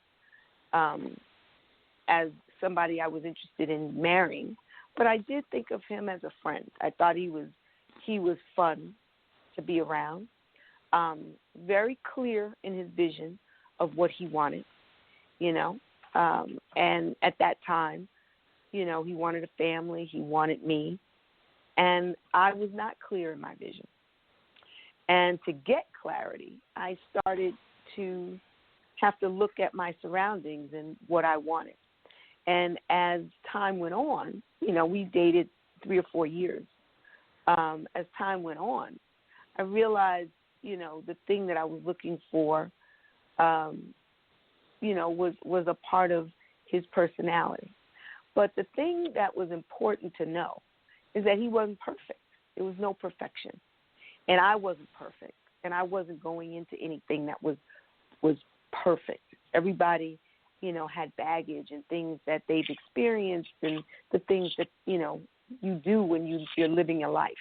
as somebody I was interested in marrying, but I did think of him as a friend. I thought he was fun to be around, very clear in his vision of what he wanted, and at that time, he wanted a family, he wanted me, and I was not clear in my vision. And to get clarity, I started to have to look at my surroundings and what I wanted. And as time went on, we dated 3 or 4 years. As time went on, I realized, the thing that I was looking for, was a part of his personality. But the thing that was important to know is that he wasn't perfect. There was no perfection. And I wasn't perfect. And I wasn't going into anything that was perfect. Everybody, had baggage and things that they've experienced and the things that, you do when you're living your life,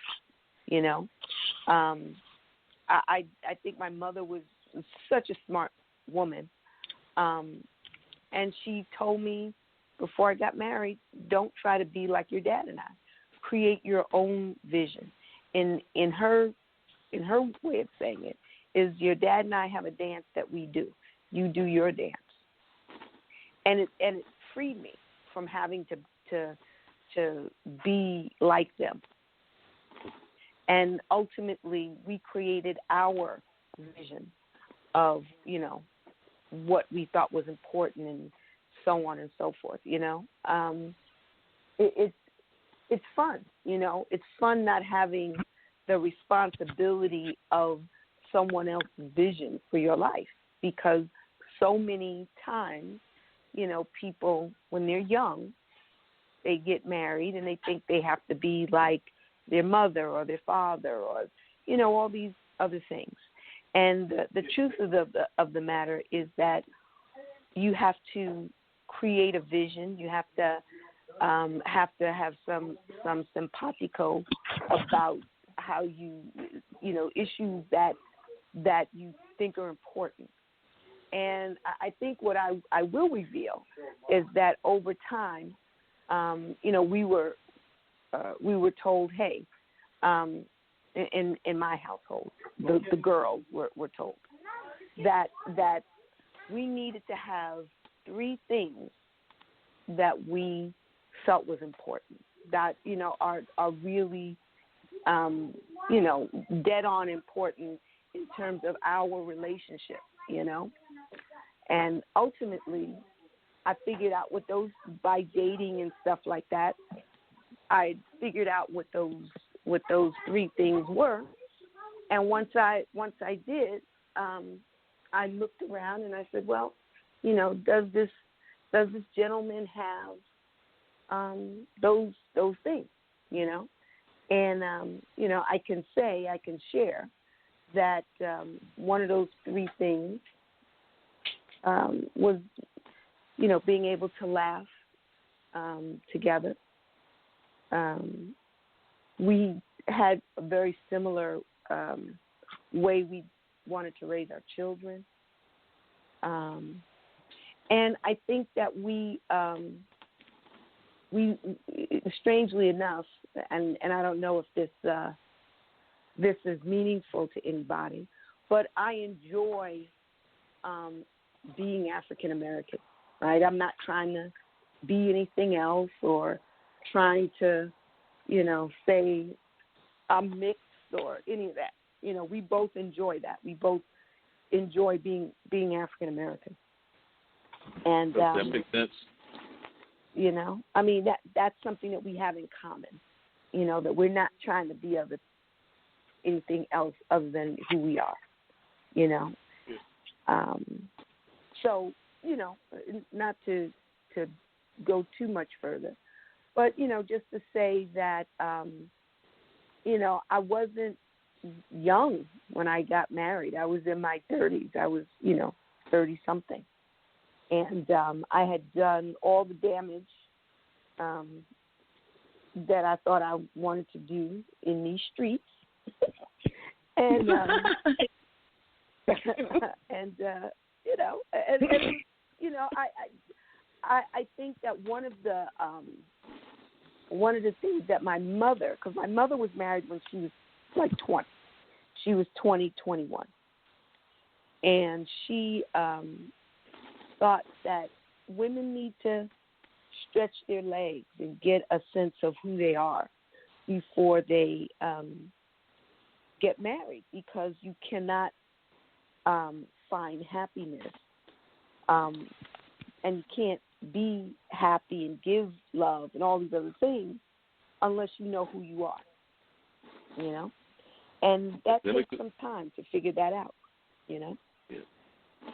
I think my mother was such a smart woman. And she told me before I got married, don't try to be like your dad and I. Create your own vision. In her way of saying it is, your dad and I have a dance that we do. You do your dance. And it freed me from having to be like them. And ultimately, we created our vision of, what we thought was important and so on and so forth, It's fun, It's fun not having the responsibility of someone else's vision for your life, because so many times people, when they're young, they get married and they think they have to be like their mother or their father or, all these other things. And the truth of the matter is that you have to create a vision. You have to have some simpatico about how issues that you think are important. And I think what I will reveal is that over time, we were told, hey, in my household, the girls were told that we needed to have 3 things that we felt was important, that are really dead on important in terms of our relationship, and ultimately I figured out what those, by dating and stuff like that, I figured out what those 3 things were. And once I did, I looked around and I said, well, does this gentleman have those things, And I can share that one of those 3 things was, being able to laugh together. We had a very similar way we wanted to raise our children. And I think that we strangely enough, and I don't know if this is meaningful to anybody, but I enjoy being African American, right? I'm not trying to be anything else or trying to, say I'm mixed or any of that. We both enjoy that. We both enjoy being African American. And that makes sense. That's something that we have in common. That we're not trying to be anything else other than who we are. So not to go too much further, but just to say that I wasn't young when I got married. I was in my 30s. I was 30 something. And I had done all the damage that I thought I wanted to do in these streets. And I think that one of the things that my mother, because my mother was married when she was like 20. She was 20, 21. And she thought that women need to stretch their legs and get a sense of who they are before they get married, because you cannot find happiness and you can't be happy and give love and all these other things unless you know who you are, and that takes some time to figure that out, Yeah.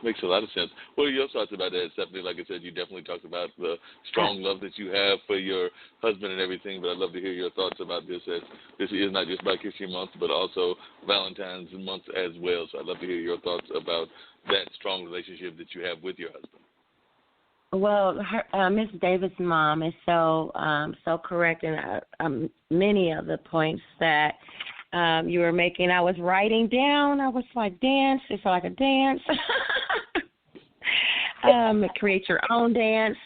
Makes a lot of sense. What are your thoughts about that, Stephanie? Like I said, you definitely talked about the strong love that you have for your husband and everything, but I'd love to hear your thoughts about this, as this is not just Black History Month, but also Valentine's Month as well. So I'd love to hear your thoughts about that strong relationship that you have with your husband. Well, Ms. Davis' mom is so correct in many of the points that you were making. I was writing down. I was like, dance. It's like a dance. Create your own dance.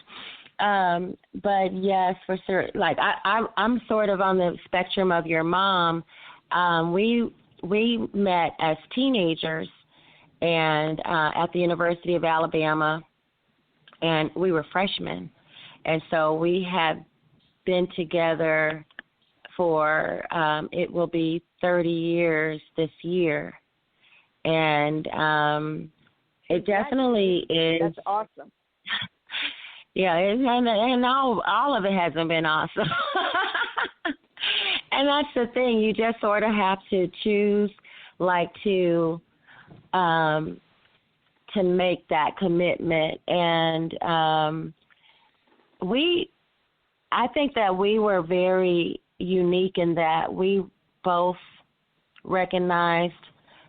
But yes, for sure. Like I'm sort of on the spectrum of your mom. We met as teenagers, and at the University of Alabama, and we were freshmen, and so we had been together for it will be 30 years this year, and it definitely is. That's awesome. Yeah, and all of it hasn't been awesome. And that's the thing. You just sort of have to choose, like, to make that commitment. And I think that we were very unique in that we both recognized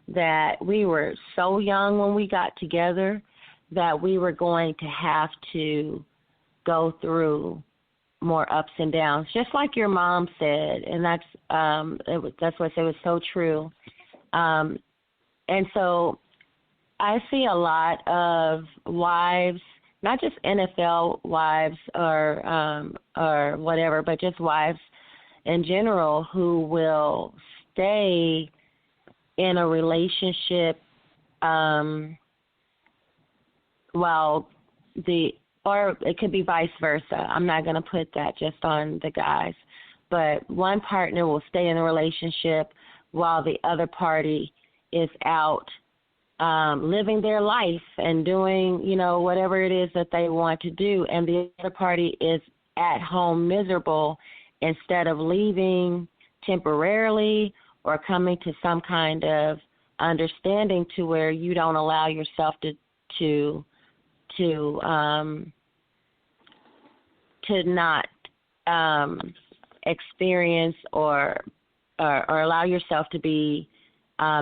that we were so young when we got together that we were going to have to go through more ups and downs, just like your mom said, and that's what it was so true. And so I see a lot of wives, not just NFL wives or whatever, but just wives in general who will stay in a relationship or it could be vice versa. I'm not going to put that just on the guys, but one partner will stay in a relationship while the other party is out living their life and doing, whatever it is that they want to do, and the other party is at home miserable instead of leaving temporarily or coming to some kind of understanding to where you don't allow yourself to not experience or allow yourself to be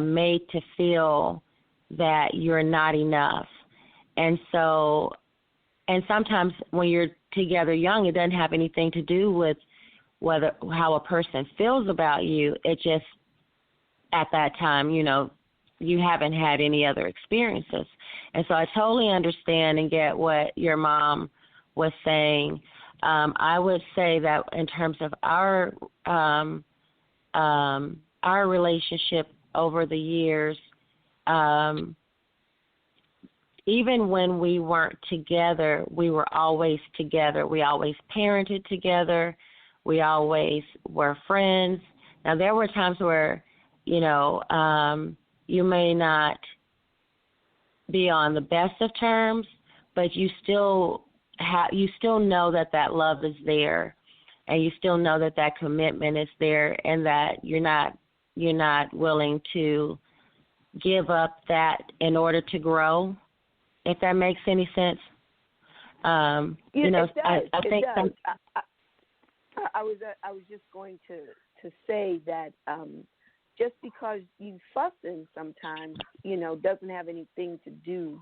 made to feel that you're not enough. And sometimes when you're together young, it doesn't have anything to do with how a person feels about you. It just, at that time, you haven't had any other experiences. And so I totally understand and get what your mom was saying. I would say that in terms of our relationship over the years, even when we weren't together, we were always together. We always parented together. We always were friends. Now, there were times where, you may not be on the best of terms, but you still know that love is there, and you still know that commitment is there, and that you're not willing to give up that in order to grow, if that makes any sense. It does. I think it does. I was just going to say that just because you fussing sometimes, doesn't have anything to do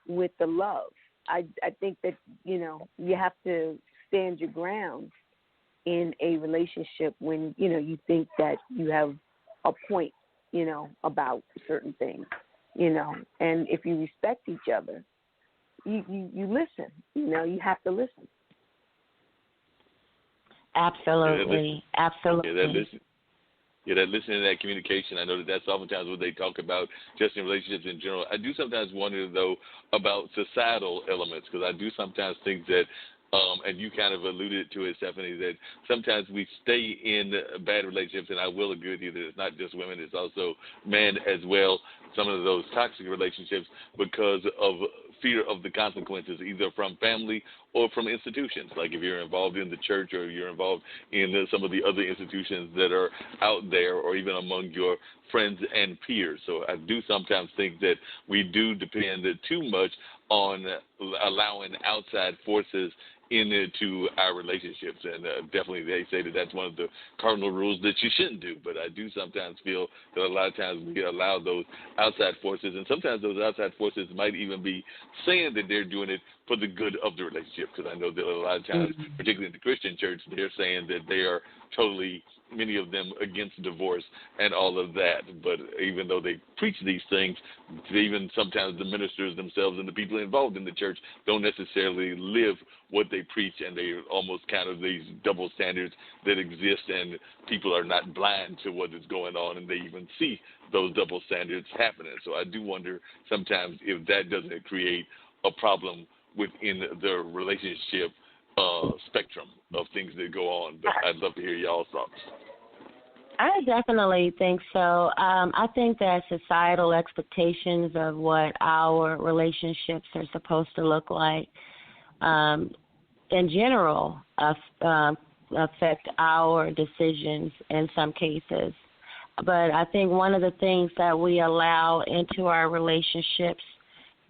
with the love. I think that, you have to stand your ground in a relationship when, you think that you have a point, about certain things, and if you respect each other, you listen, you have to listen. Absolutely. Absolutely. That listening, that communication, I know that's oftentimes what they talk about just in relationships in general. I do sometimes wonder, though, about societal elements, because I do sometimes think that, and you kind of alluded to it, Stephanie, that sometimes we stay in bad relationships, and I will agree with you that it's not just women, it's also men as well, some of those toxic relationships, because of fear of the consequences, either from family or from institutions. Like if you're involved in the church or you're involved in some of the other institutions that are out there, or even among your friends and peers. So I do sometimes think that we do depend too much on allowing outside forces into our relationships, and definitely they say that that's one of the cardinal rules that you shouldn't do. But I do sometimes feel that a lot of times we allow those outside forces, and sometimes those outside forces might even be saying that they're doing it for the good of the relationship, because I know that a lot of times, particularly in the Christian church, they're saying that they are totally, many of them, against divorce and all of that. But even though they preach these things, even sometimes the ministers themselves and the people involved in the church don't necessarily live what they preach, and they almost kind of these double standards that exist, and people are not blind to what is going on, and they even see those double standards happening. So I do wonder sometimes if that doesn't create a problem within the relationship spectrum of things that go on. But I'd love to hear y'all's thoughts. I definitely think so. I think that societal expectations of what our relationships are supposed to look like, in general, affect our decisions in some cases. But I think one of the things that we allow into our relationships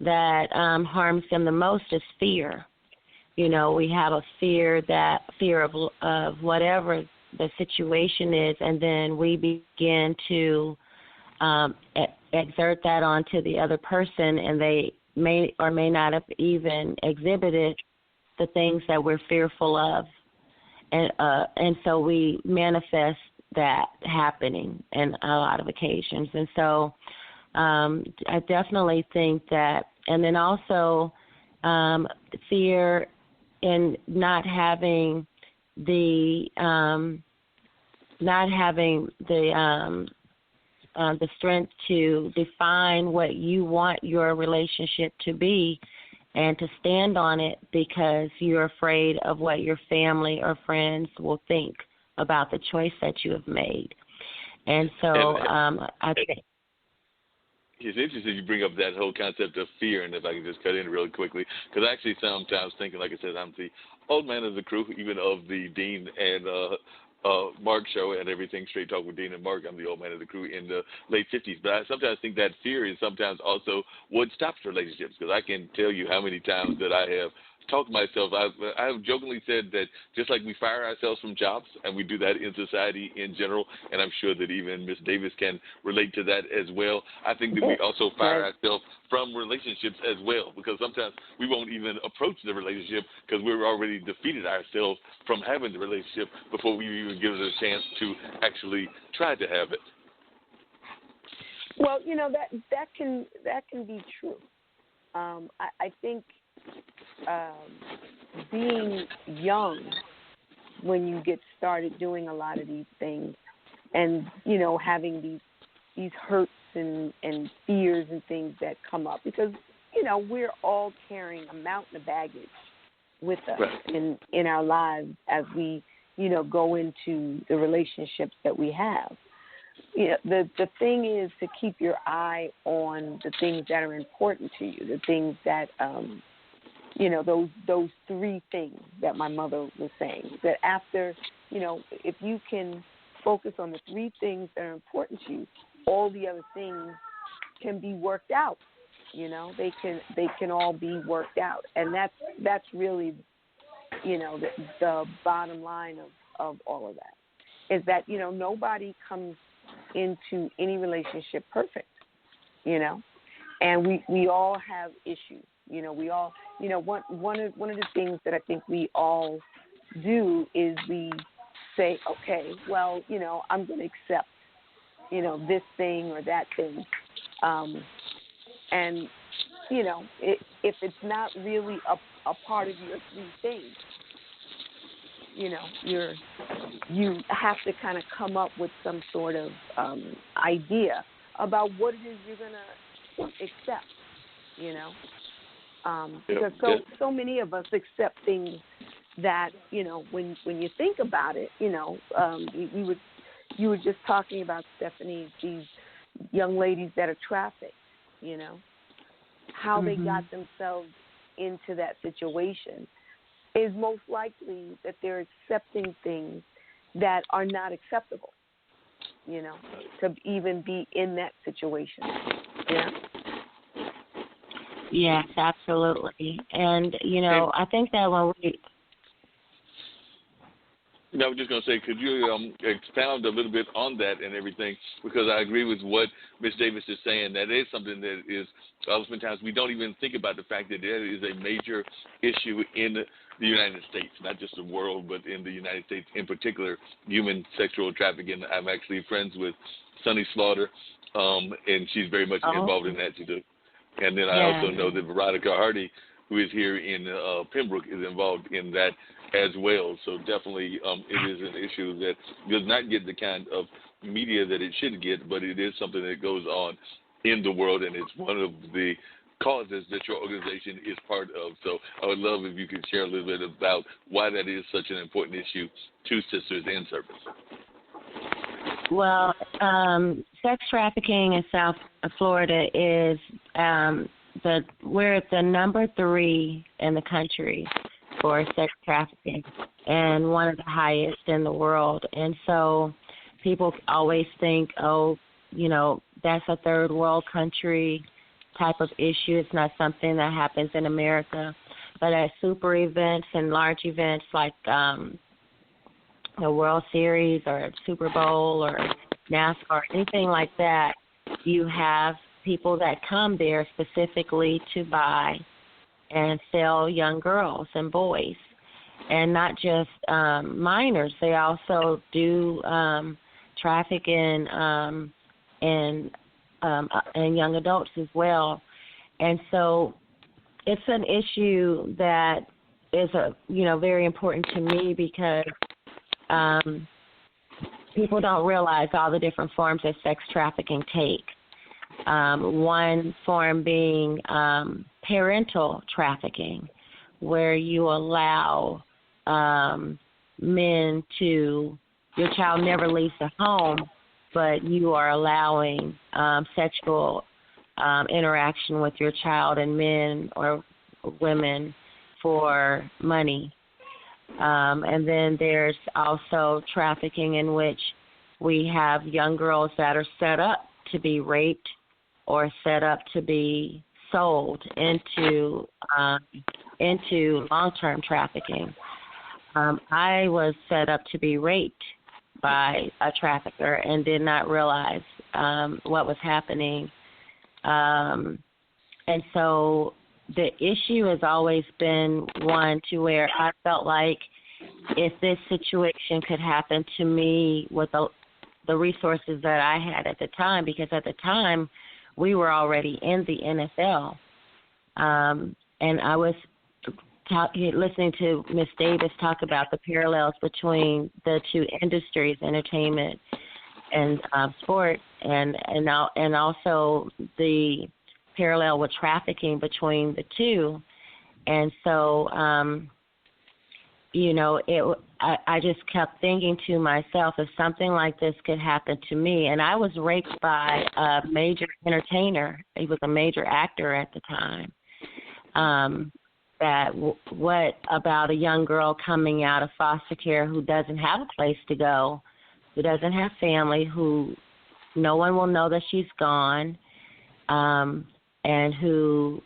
that harms them the most is fear. You know, we have a fear of whatever the situation is, and then we begin to exert that onto the other person, and they may or may not have even exhibited the things that we're fearful of, and so we manifest that happening in a lot of occasions. And so I definitely think that, and then also fear in not having the strength to define what you want your relationship to be and to stand on it because you're afraid of what your family or friends will think about the choice that you have made. And so I think it's interesting you bring up that whole concept of fear, and if I can just cut in really quickly, because I actually sometimes thinking, like I said, I'm the old man of the crew, even of the Dean and Mark show and everything, Straight Talk with Dean and Mark. I'm the old man of the crew in the late 50s. But I sometimes think that fear is sometimes also what stops relationships, because I can tell you how many times that I have talked to myself. I have jokingly said that just like we fire ourselves from jobs, and we do that in society in general, and I'm sure that even Miss Davis can relate to that as well, I think that we also fire ourselves from relationships as well, because sometimes we won't even approach the relationship because we're already defeated ourselves from having the relationship before we even give it a chance to actually try to have it. Well, you know, that can be true. I think being young when you get started doing a lot of these things, and you know, having these hurts and fears and things that come up, because you know, we're all carrying a mountain of baggage with us in our lives as we, you know, go into the relationships that we have. You know, the thing is to keep your eye on the things that are important to you, the things that you know, those three things that my mother was saying, that after, you know, if you can focus on the three things that are important to you, all the other things can be worked out. You know, they can all be worked out. And that's really, you know, the bottom line of all of that, is that, you know, nobody comes into any relationship perfect, you know, and we all have issues. You know, we all, you know, one of the things that I think we all do is we say, okay, well, you know, I'm going to accept, you know, this thing or that thing. And, you know, if it's not really a part of your three things, you know, you have to kind of come up with some sort of idea about what it is you're going to accept, you know. Because so many of us accept things that, you know, when you think about it, you know, you were just talking about, Stephanie, these young ladies that are trafficked, you know, how they got themselves into that situation is most likely that they're accepting things that are not acceptable, you know, to even be in that situation, yeah. Yes, absolutely. And, you know, I think that when we... I was just going to say, could you expound a little bit on that and everything? Because I agree with what Ms. Davis is saying. That is something that is, oftentimes we don't even think about the fact that there is a major issue in the United States, not just the world, but in the United States in particular, human sexual trafficking. I'm actually friends with Sunny Slaughter, and she's very much involved in that too. And then I also know that Veronica Hardy, who is here in Pembroke, is involved in that as well. So definitely it is an issue that does not get the kind of media that it should get, but it is something that goes on in the world, and it's one of the causes that your organization is part of. So I would love if you could share a little bit about why that is such an important issue to Sisters in Service. Well, sex trafficking in South Florida is we're the number 3 in the country for sex trafficking and one of the highest in the world. And so people always think, oh, you know, that's a third world country. type of issue. It's not something that happens in America. But at super events and large events like the World Series or Super Bowl or NASCAR, anything like that, you have people that come there specifically to buy and sell young girls and boys, and not just minors. They also do traffic in young adults as well. And so it's an issue that is very important to me because people don't realize all the different forms that sex trafficking take. One form being parental trafficking, where you allow men to, your child never leaves the home, but you are allowing sexual interaction with your child and men or women for money. And then there's also trafficking in which we have young girls that are set up to be raped or set up to be sold into long-term trafficking. I was set up to be raped by a trafficker and did not realize what was happening. And so the issue has always been one to where I felt like if this situation could happen to me with the resources that I had at the time, because at the time we were already in the NFL, and I was listening to Miss Davis talk about the parallels between the two industries, entertainment and sport, and also the parallel with trafficking between the two. And so, I just kept thinking to myself, if something like this could happen to me, and I was raped by a major entertainer. He was a major actor at the time. What about a young girl coming out of foster care who doesn't have a place to go, who doesn't have family, who no one will know that she's gone, and who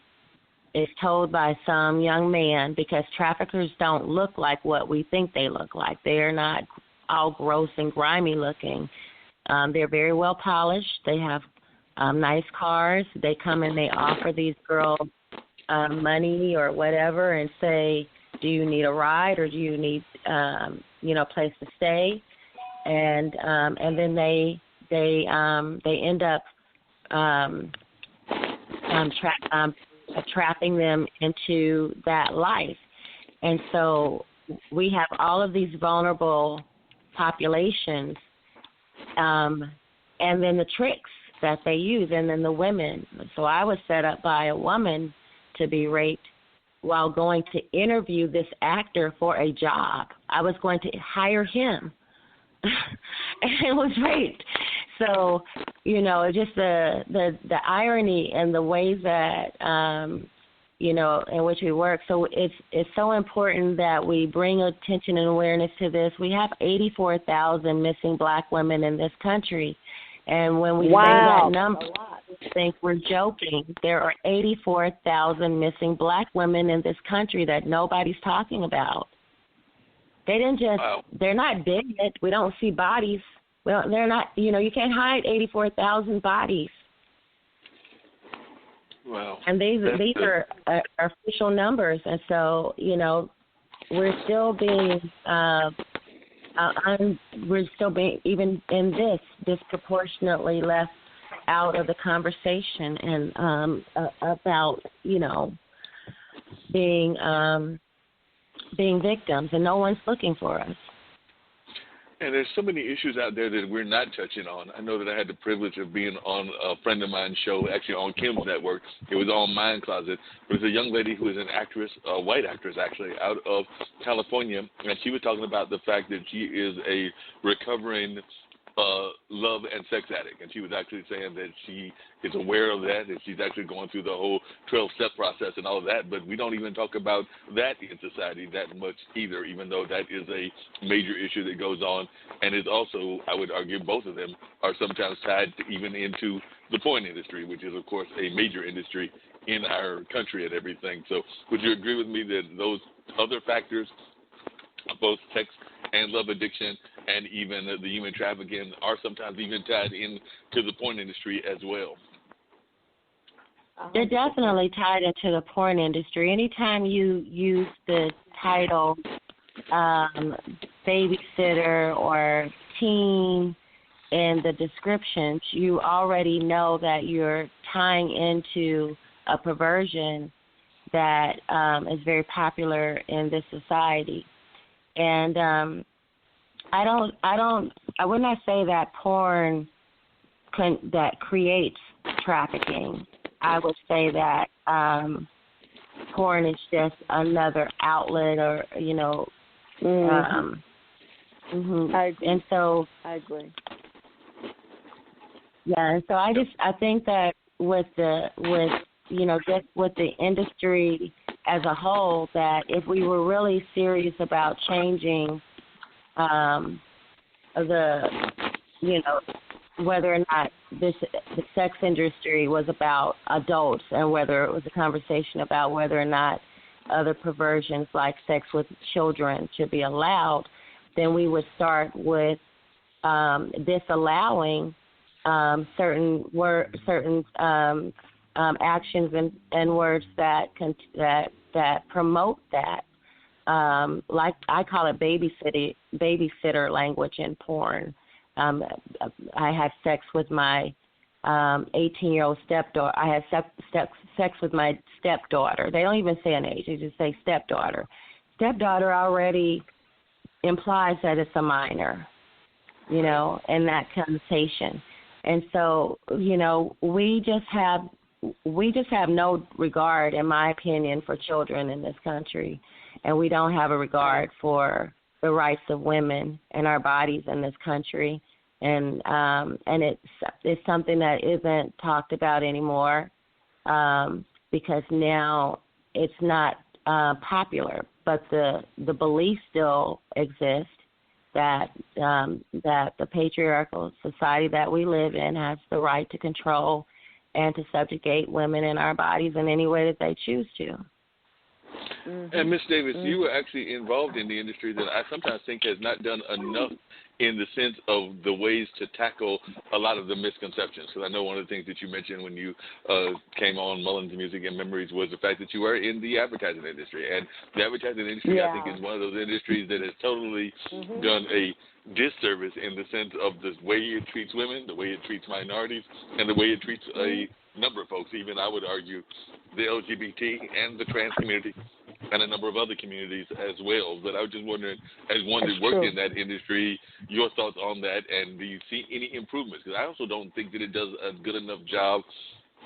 is told by some young man, because traffickers don't look like what we think they look like. They're not all gross and grimy looking. They're very well polished. They have nice cars. They come and they offer these girls money or whatever and say, do you need a ride or do you need a place to stay? And then they end up trapping them into that life. And so we have all of these vulnerable populations, and then the tricks that they use, and then the women. So I was set up by a woman to be raped while going to interview this actor for a job. I was going to hire him and was raped. So, just the irony and the ways that, in which we work. So it's so important that we bring attention and awareness to this. We have 84,000 missing black women in this country. And when we say that number, we think we're joking. There are 84,000 missing black women in this country that nobody's talking about. They didn't just, they're not dead. We don't see bodies. Well, they're not, you can't hide 84,000 bodies. Wow. And these are official numbers. And so, we're still being, even in this, disproportionately left out of the conversation and about, being victims, and no one's looking for us. And there's so many issues out there that we're not touching on. I know that I had the privilege of being on a friend of mine's show, actually on Kim's network. It was on Mind Closet. But it's a young lady who is an actress, a white actress actually, out of California, and she was talking about the fact that she is a recovering love and sex addict, and she was actually saying that she is aware of that, and she's actually going through the whole 12-step process and all of that, but we don't even talk about that in society that much either, even though that is a major issue that goes on, and is also, I would argue, both of them are sometimes tied even into the porn industry, which is, of course, a major industry in our country and everything. So would you agree with me that those other factors, both sex and love addiction and even the human trafficking, are sometimes even tied in to the porn industry as well? They're definitely tied into the porn industry. Anytime you use the title babysitter or teen in the descriptions, you already know that you're tying into a perversion that is very popular in this society. And I would not say that porn that creates trafficking. I would say that porn is just another outlet, or I agree. And so I agree. Yeah, and so I think that with just with the industry as a whole, that if we were really serious about changing whether or not the sex industry was about adults, and whether it was a conversation about whether or not other perversions like sex with children should be allowed, then we would start with disallowing certain actions and words that promote that. Like I call it babysitter language in porn. I had sex with my 18-year-old stepdaughter. I had sex with my stepdaughter. They don't even say an age. They just say stepdaughter. Stepdaughter already implies that it's a minor, and that connotation. And so, we just have no regard, in my opinion, for children in this country, and we don't have a regard for the rights of women and our bodies in this country, and it's something that isn't talked about anymore because now it's not popular, but the belief still exists that the patriarchal society that we live in has the right to control and to subjugate women in our bodies in any way that they choose to. Mm-hmm. And Ms. Davis, you were actually involved in the industry that I sometimes think has not done enough in the sense of the ways to tackle a lot of the misconceptions. Because I know one of the things that you mentioned when you came on Mullins Music and Memories was the fact that you were in the advertising industry. And the advertising industry, I think, is one of those industries that has totally done a disservice in the sense of the way it treats women, the way it treats minorities, and the way it treats a number of folks, even I would argue the LGBT and the trans community and a number of other communities as well. But I was just wondering, as one that worked in that industry, your thoughts on that, and do you see any improvements? Because I also don't think that it does a good enough job,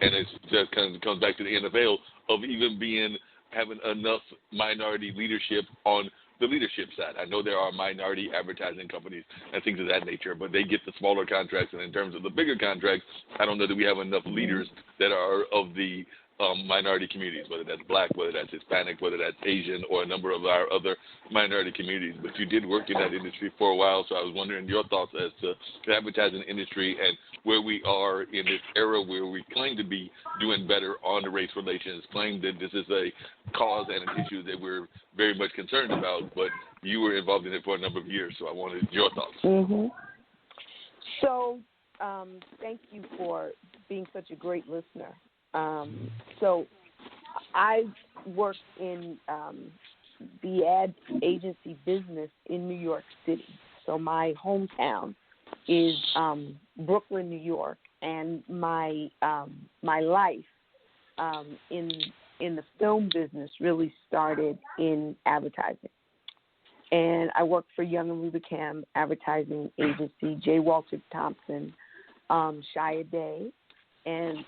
and it just kind of comes back to the NFL, of even having enough minority leadership on the leadership side. I know there are minority advertising companies and things of that nature, but they get the smaller contracts, and in terms of the bigger contracts, I don't know that we have enough leaders that are of the minority communities, whether that's Black, whether that's Hispanic, whether that's Asian, or a number of our other minority communities. But you did work in that industry for a while, so I was wondering your thoughts as to the advertising industry and where we are in this era where we claim to be doing better on the race relations, claim that this is a cause and an issue that we're very much concerned about, but you were involved in it for a number of years, so I wanted your thoughts. Mm-hmm. So thank you for being such a great listener. So I worked in the ad agency business in New York City. So my hometown is Brooklyn, New York, and my life in the film business really started in advertising. And I worked for Young and Rubicam Advertising Agency, J. Walter Thompson, Shia Day, and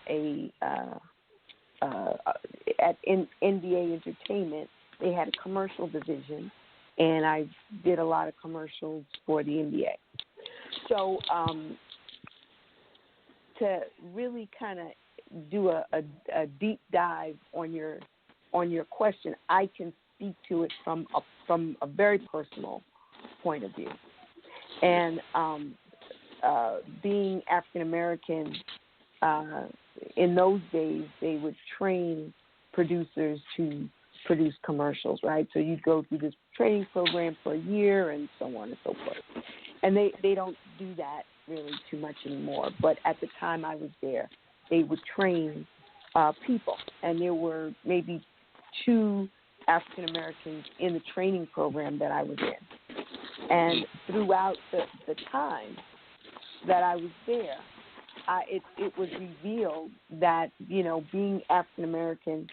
at NBA Entertainment, they had a commercial division, and I did a lot of commercials for the NBA. So to really kind of do a deep dive on your question, I can speak to it from a very personal point of view. And being African American, in those days, they would train producers to produce commercials, right? So you'd go through this training program for a year and so on and so forth. And they don't do that really too much anymore. But at the time I was there, they would train people. And there were maybe 2 African Americans in the training program that I was in. And throughout the time that I was there, it was revealed that, you know, being African American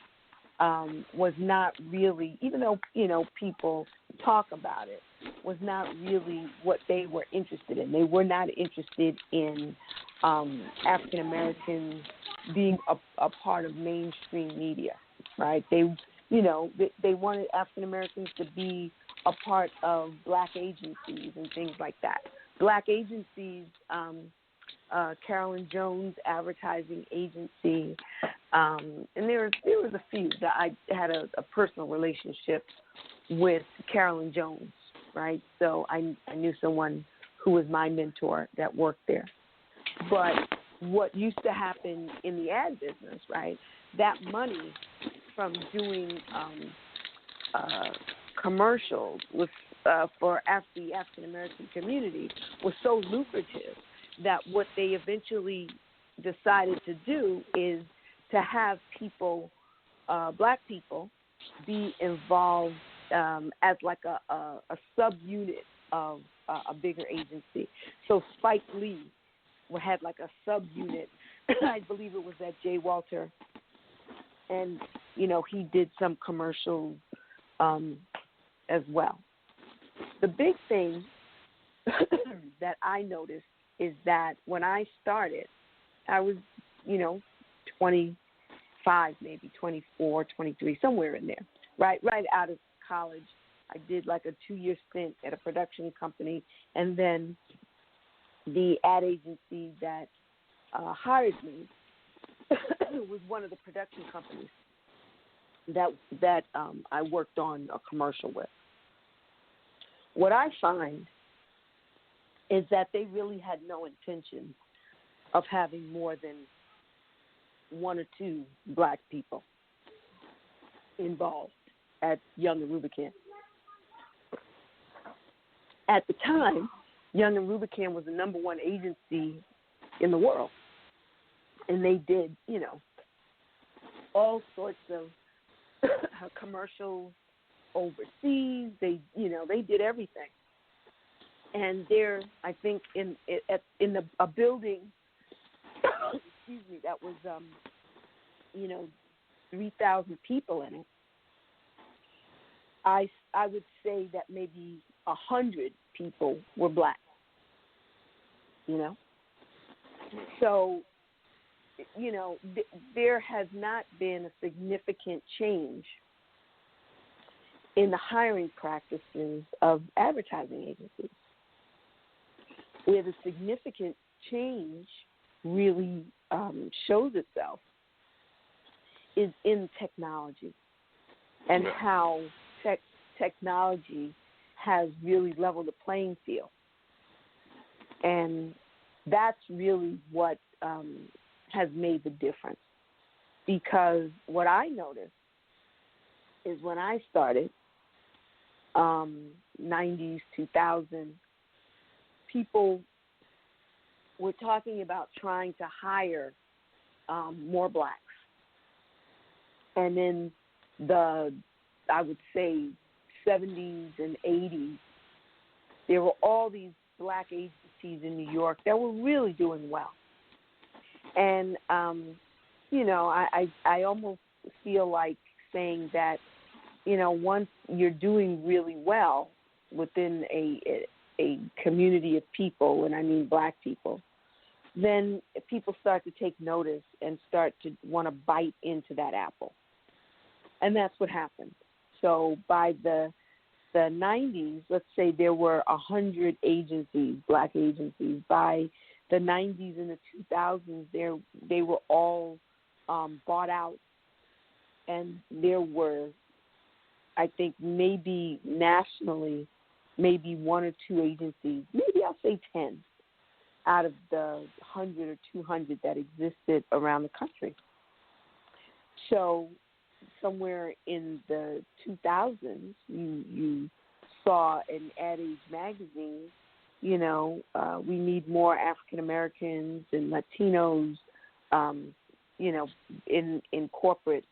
was not really, even though, you know, people talk about it, was not really what they were interested in. They were not interested in African Americans being a part of mainstream media, right? They wanted African Americans to be a part of black agencies and things like that. Black agencies, Carolyn Jones Advertising Agency, and there was a few that I had a personal relationship with Carolyn Jones, right? So I knew someone who was my mentor that worked there. But what used to happen in the ad business, right, that money from doing commercials was for the African American community was so lucrative that what they eventually decided to do is to have people, black people, be involved as like a subunit of a bigger agency. So Spike Lee had like a subunit. I believe it was at J. Walter, and you know he did some commercials as well. The big thing that I noticed is that when I started, I was, 25, maybe 24, 23, somewhere in there, right out of college. I did like a 2-year stint at a production company, and then the ad agency that hired me was one of the production companies that I worked on a commercial with. What I find is that they really had no intention of having more than 1 or 2 black people involved at Young and Rubicam. At the time, Young and Rubicam was the #1 agency in the world. And they did, all sorts of commercials overseas. They did everything. And there, I think, in a building, excuse me, that was, 3,000 people in it. I would say that maybe 100 people were black. So, there has not been a significant change in the hiring practices of advertising agencies. Where the significant change really shows itself is in technology and how technology has really leveled the playing field. And that's really what has made the difference. Because what I noticed is when I started, 90s, 2000, people were talking about trying to hire more blacks. And in I would say, 70s and 80s, there were all these black agencies in New York that were really doing well. And, I almost feel like saying that, once you're doing really well within a community of people, and I mean black people, then people start to take notice and start to want to bite into that apple. And that's what happened. So by the the 90s, let's say there were 100 agencies, black agencies. By the 90s and the 2000s, they were all bought out, and there were, I think, maybe nationally, maybe one or two agencies, maybe I'll say 10 out of the 100 or 200 that existed around the country. So somewhere in the 2000s, you saw in Ad Age magazine, we need more African Americans and Latinos, in corporate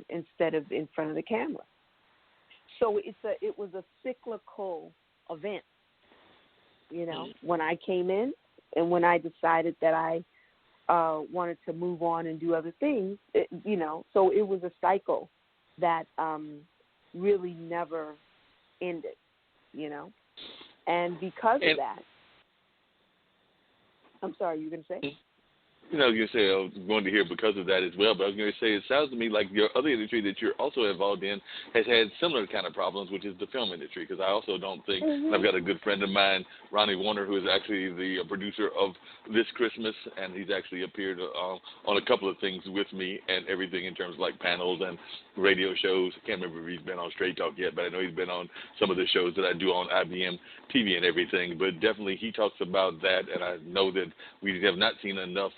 instead of in front of the camera. So it was a cyclical event, when I came in and when I decided that I wanted to move on and do other things, so it was a cycle that really never ended, and because of that, I'm sorry, you were going to say? I was going to say, I was going to hear because of that as well, but I was going to say it sounds to me like your other industry that you're also involved in has had similar kind of problems, which is the film industry, because I also don't think, I've got a good friend of mine, Ronnie Warner, who is actually the producer of This Christmas, and he's actually appeared on a couple of things with me and everything in terms of like panels and radio shows. I can't remember if he's been on Straight Talk yet, but I know he's been on some of the shows that I do on IBM TV and everything, but definitely he talks about that, and I know that we have not seen enough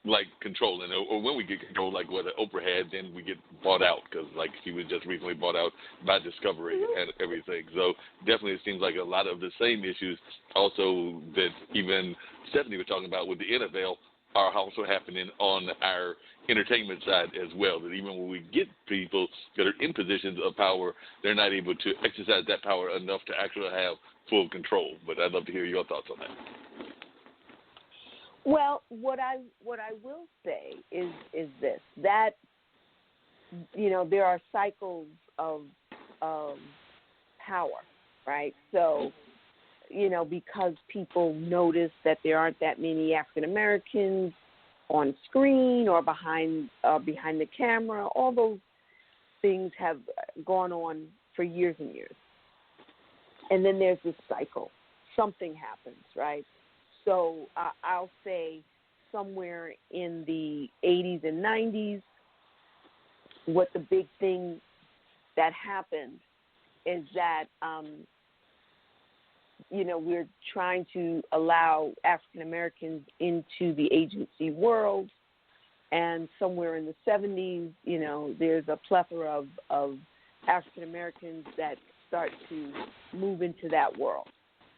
like control, and or when we get control, like what Oprah had, then we get bought out, because like she was just recently bought out by Discovery and everything. So definitely it seems like a lot of the same issues also that even Stephanie was talking about with the NFL are also happening on our entertainment side as well, that even when we get people that are in positions of power, they're not able to exercise that power enough to actually have full control. But I'd love to hear your thoughts on that. Well, what I will say is this, that there are cycles of power, right? So because people notice that there aren't that many African Americans on screen or behind the camera, all those things have gone on for years and years, and then there's this cycle. Something happens, right? So I'll say somewhere in the 80s and 90s, what the big thing that happened is that, we're trying to allow African Americans into the agency world. And somewhere in the 70s, there's a plethora of African Americans that start to move into that world,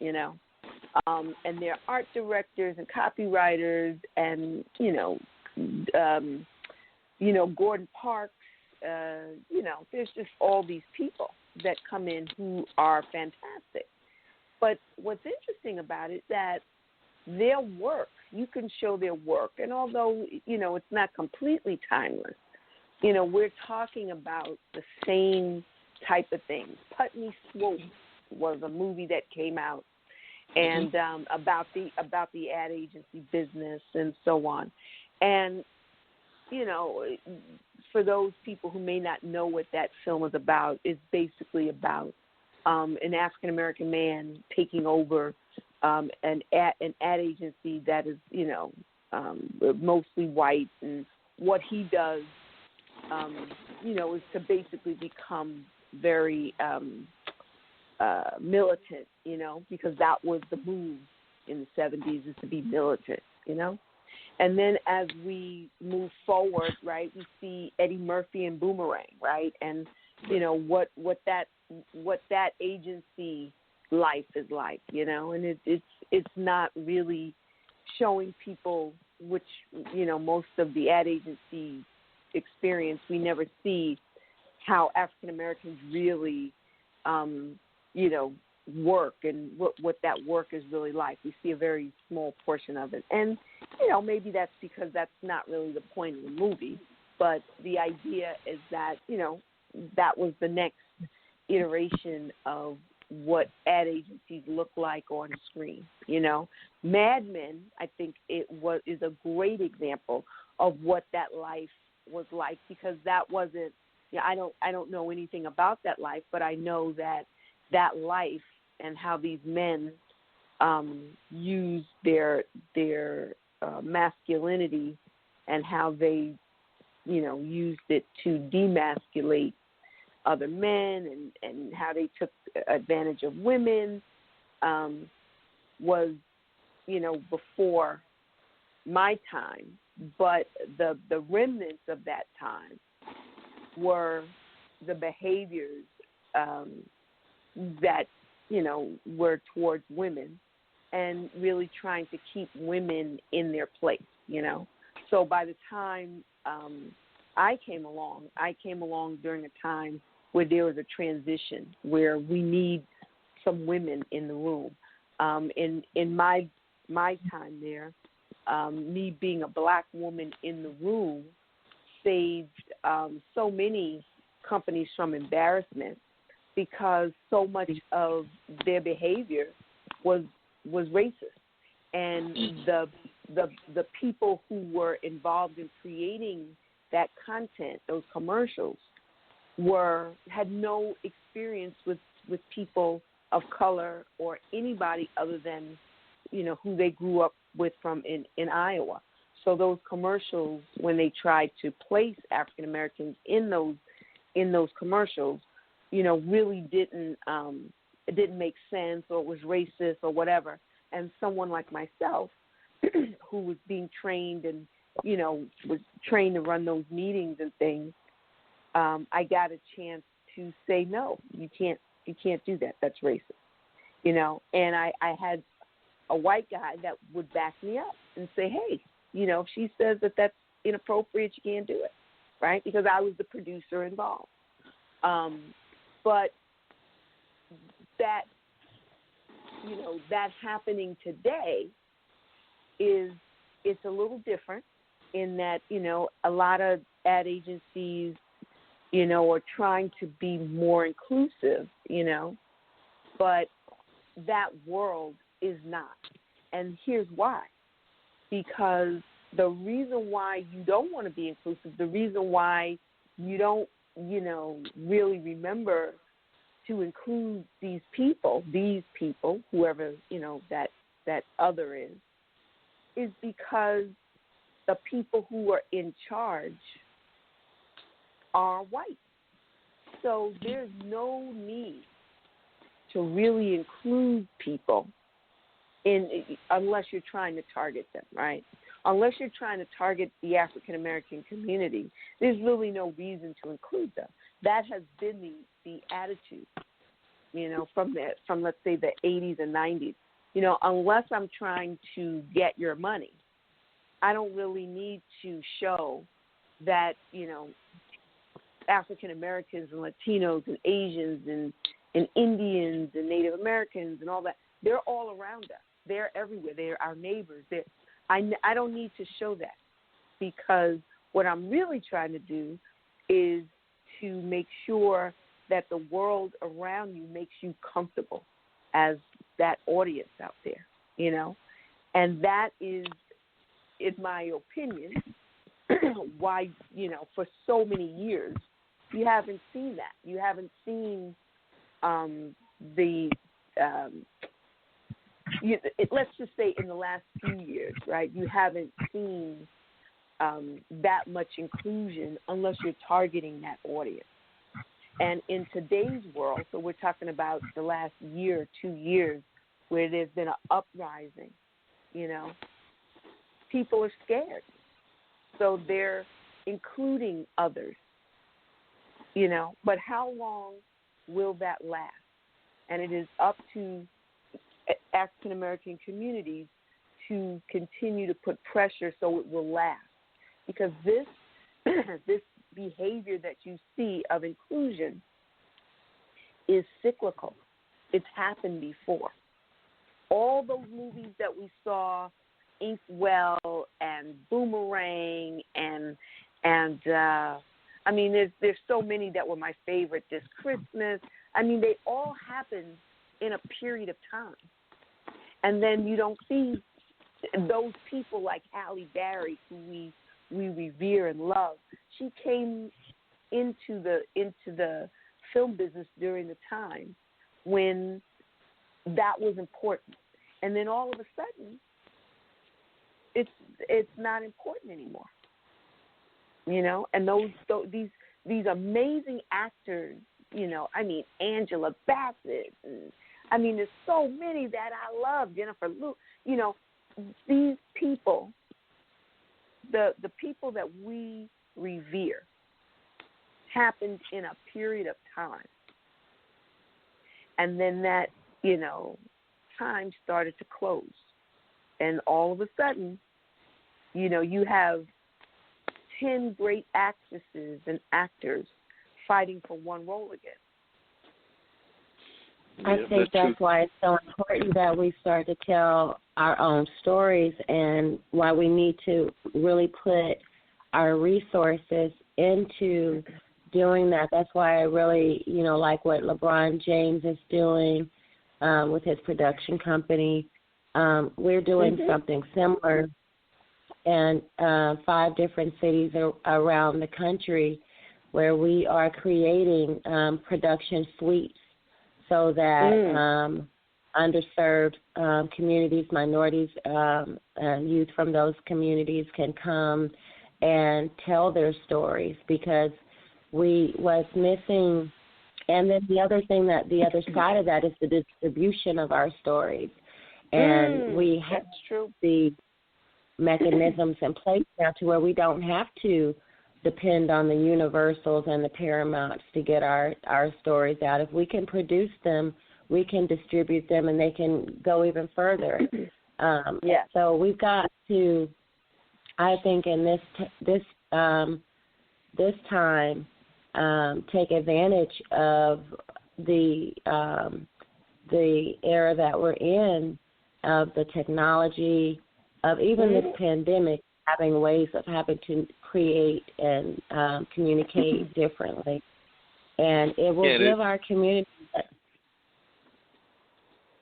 and they're art directors and copywriters and, Gordon Parks, there's just all these people that come in who are fantastic. But what's interesting about it is that their work, you can show their work, and although, it's not completely timeless, we're talking about the same type of things. Putney Swope was a movie that came out, and about the ad agency business and so on. And, for those people who may not know what that film is about, it's basically about an African-American man taking over an ad agency that is, mostly white. And what he does, is to basically become very militant, because that was the move in the 70s, is to be militant, And then as we move forward, right, we see Eddie Murphy and Boomerang, right, and what that agency life is like, and it's not really showing people, which most of the ad agency experience, we never see how African Americans really work and what that work is really like. We see a very small portion of it. And, maybe that's because that's not really the point of the movie. But the idea is that, that was the next iteration of what ad agencies look like on screen. Mad Men, I think is a great example of what that life was like, because that wasn't I don't know anything about that life, but I know that that life and how these men use their masculinity and how they, used it to demasculate other men and how they took advantage of women was, before my time. But the remnants of that time were the behaviors that, were towards women and really trying to keep women in their place, So by the time I came along during a time where there was a transition, where we need some women in the room. In my time there, me being a black woman in the room saved so many companies from embarrassment, because so much of their behavior was racist, and the people who were involved in creating that content, those commercials, had no experience with people of color or anybody other than who they grew up with from in Iowa. So those commercials, when they tried to place African Americans in those commercials, really didn't make sense, or was racist or whatever. And someone like myself, who was being trained and was trained to run those meetings and things, I got a chance to say, no, you can't do that. That's racist, And I had a white guy that would back me up and say, hey, if she says that that's inappropriate, you can't do it, right? Because I was the producer involved. But that, that happening today it's a little different in that, a lot of ad agencies, are trying to be more inclusive, but that world is not. And here's why. Because the reason why you don't want to be inclusive, the reason why you don't, really remember to include these people, whoever, that other is because the people who are in charge are white. So there's no need to really include people unless you're trying to target them, right? Unless you're trying to target the African American community, there's really no reason to include them. That has been the attitude, from let's say the 80s and 90s. Unless I'm trying to get your money, I don't really need to show that, African Americans and Latinos and Asians and Indians and Native Americans and all that, they're all around us. They're everywhere. They're our neighbors. I don't need to show that, because what I'm really trying to do is to make sure that the world around you makes you comfortable as that audience out there, And that is, in my opinion, why, for so many years, you haven't seen that. You haven't seen let's just say in the last few years, right? You haven't seen that much inclusion unless you're targeting that audience. And in today's world, so we're talking about the last year or 2 years, where there's been an uprising, people are scared. So they're including others, But how long will that last? And it is up to African American communities to continue to put pressure so it will last. Because this behavior that you see of inclusion is cyclical. It's happened before. All those movies that we saw, Inkwell and Boomerang and there's so many that were my favorite this Christmas. They all happened in a period of time. And then you don't see those people like Halle Berry, who we revere and love. She came into the film business during the time when that was important, and then all of a sudden, it's not important anymore. And these amazing actors, I mean Angela Bassett, and I mean there's so many that I love, Jennifer Lou, these people, the people that we revere, happened in a period of time. And then that, time started to close. And all of a sudden, you have 10 great actresses and actors fighting for one role again. I think that's why it's so important that we start to tell our own stories, and why we need to really put our resources into doing that. That's why I really, like what LeBron James is doing with his production company. We're doing something similar in 5 different cities around the country, where we are creating production suites so that underserved communities, minorities, and youth from those communities can come and tell their stories, because what's missing. And then the other side of that is the distribution of our stories. And we have the mechanisms in place now to where we don't have to depend on the Universals and the Paramounts to get our stories out. If we can produce them, we can distribute them, and they can go even further. So we've got to, I think, in this time, take advantage of the era that we're in, of the technology, of even this pandemic, having ways of having to create and communicate differently. And it will give our community.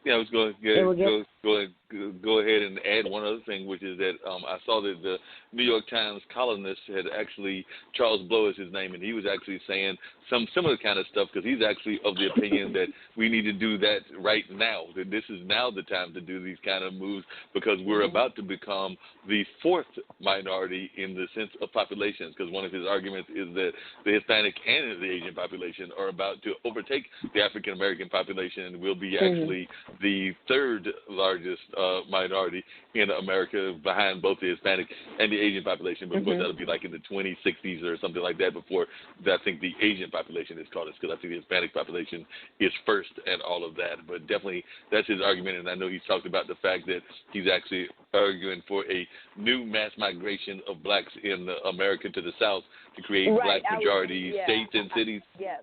I was going to go ahead and add one other thing, which is that I saw that the New York Times columnist had actually, Charles Blow is his name, and he was actually saying some similar kind of stuff, because he's actually of the opinion that we need to do that right now, that this is now the time to do these kind of moves, because we're about to become the 4th minority in the sense of populations, because one of his arguments is that the Hispanic and the Asian population are about to overtake the African American population, and will be actually the 3rd largest minority in America, behind both the Hispanic and the Asian population. But of course, that'll be like in the 2060s or something like that, before I think the Asian population is called us, because I think the Hispanic population is first and all of that. But definitely that's his argument, and I know he's talked about the fact that he's actually arguing for a new mass migration of blacks in America to the South to create black majority states and cities. Yes.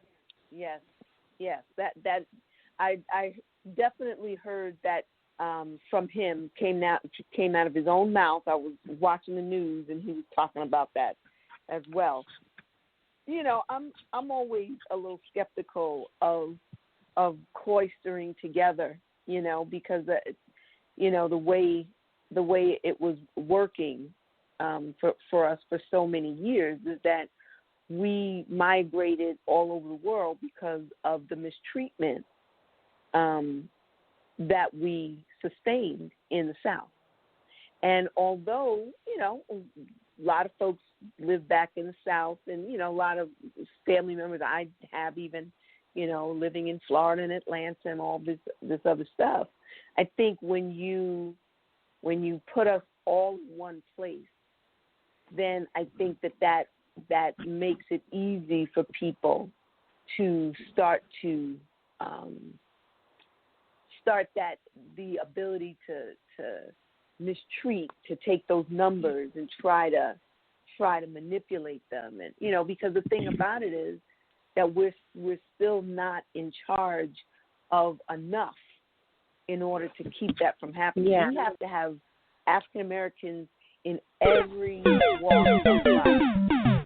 That I definitely heard that from him, came out of his own mouth. I was watching the news, and he was talking about that as well. I'm always a little skeptical of cloistering together, because the way it was working for us for so many years is that we migrated all over the world because of the mistreatment that we sustained in the South. And although, a lot of folks live back in the South, and, a lot of family members I have even, living in Florida and Atlanta and all this other stuff, I think when you put us all in one place, then I think that makes it easy for people to start the ability to mistreat, to take those numbers and try to manipulate them. And because the thing about it is that we're still not in charge of enough in order to keep that from happening. We have to have African Americans in every walk of life.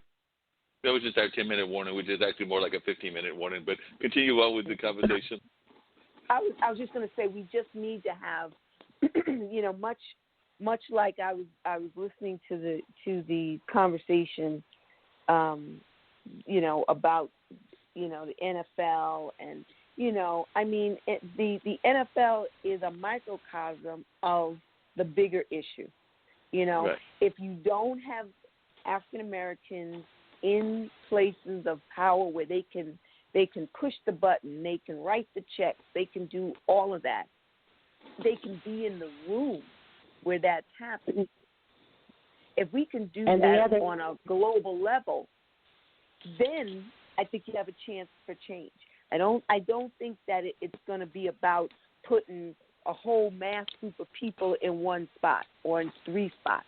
That was just our 10-minute warning, which is actually more like a 15-minute warning. But continue on with the conversation. I was just going to say, we just need to have, much like I was listening to the conversation about, the NFL and, I mean, the NFL is a microcosm of the bigger issue. Right. If you don't have African Americans in places of power where they can push the button, they can write the checks, they can do all of that, they can be in the room where that's happening. If we can do that on a global level, then I think you have a chance for change. I don't think that it's going to be about putting a whole mass group of people in one spot or in three spots.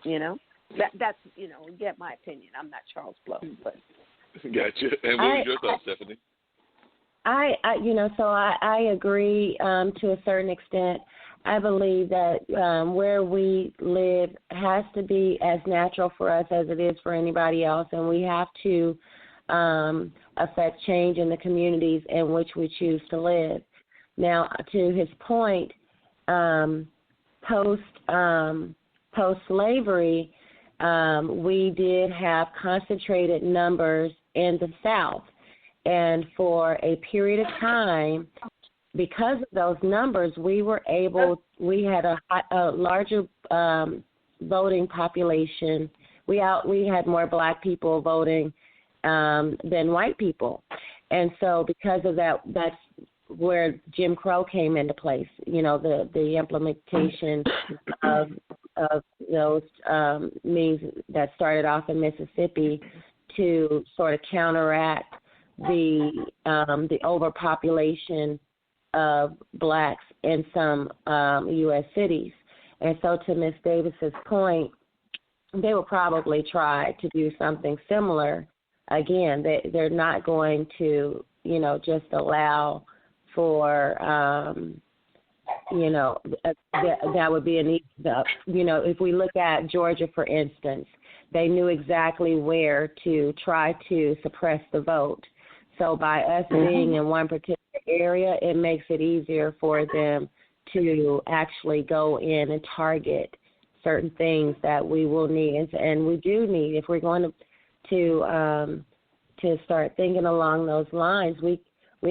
That's get my opinion. I'm not Charles Blow, but gotcha. And what was your thought, Stephanie? I agree to a certain extent. I believe that where we live has to be as natural for us as it is for anybody else, and we have to affect change in the communities in which we choose to live. Now, to his point, post-slavery, we did have concentrated numbers in the South, and for a period of time, because of those numbers, we had a larger voting population. We had more black people voting than white people. And so because of that, that's where Jim Crow came into place, the implementation of those means that started off in Mississippi to sort of counteract the overpopulation of blacks in some U.S. cities. And so to Ms. Davis's point, they will probably try to do something similar. Again, they're not going to, just allow for, that would be if we look at Georgia, for instance, they knew exactly where to try to suppress the vote. So by us being in one particular area, it makes it easier for them to actually go in and target certain things that we will need, and we do need. If we're going to start thinking along those lines, we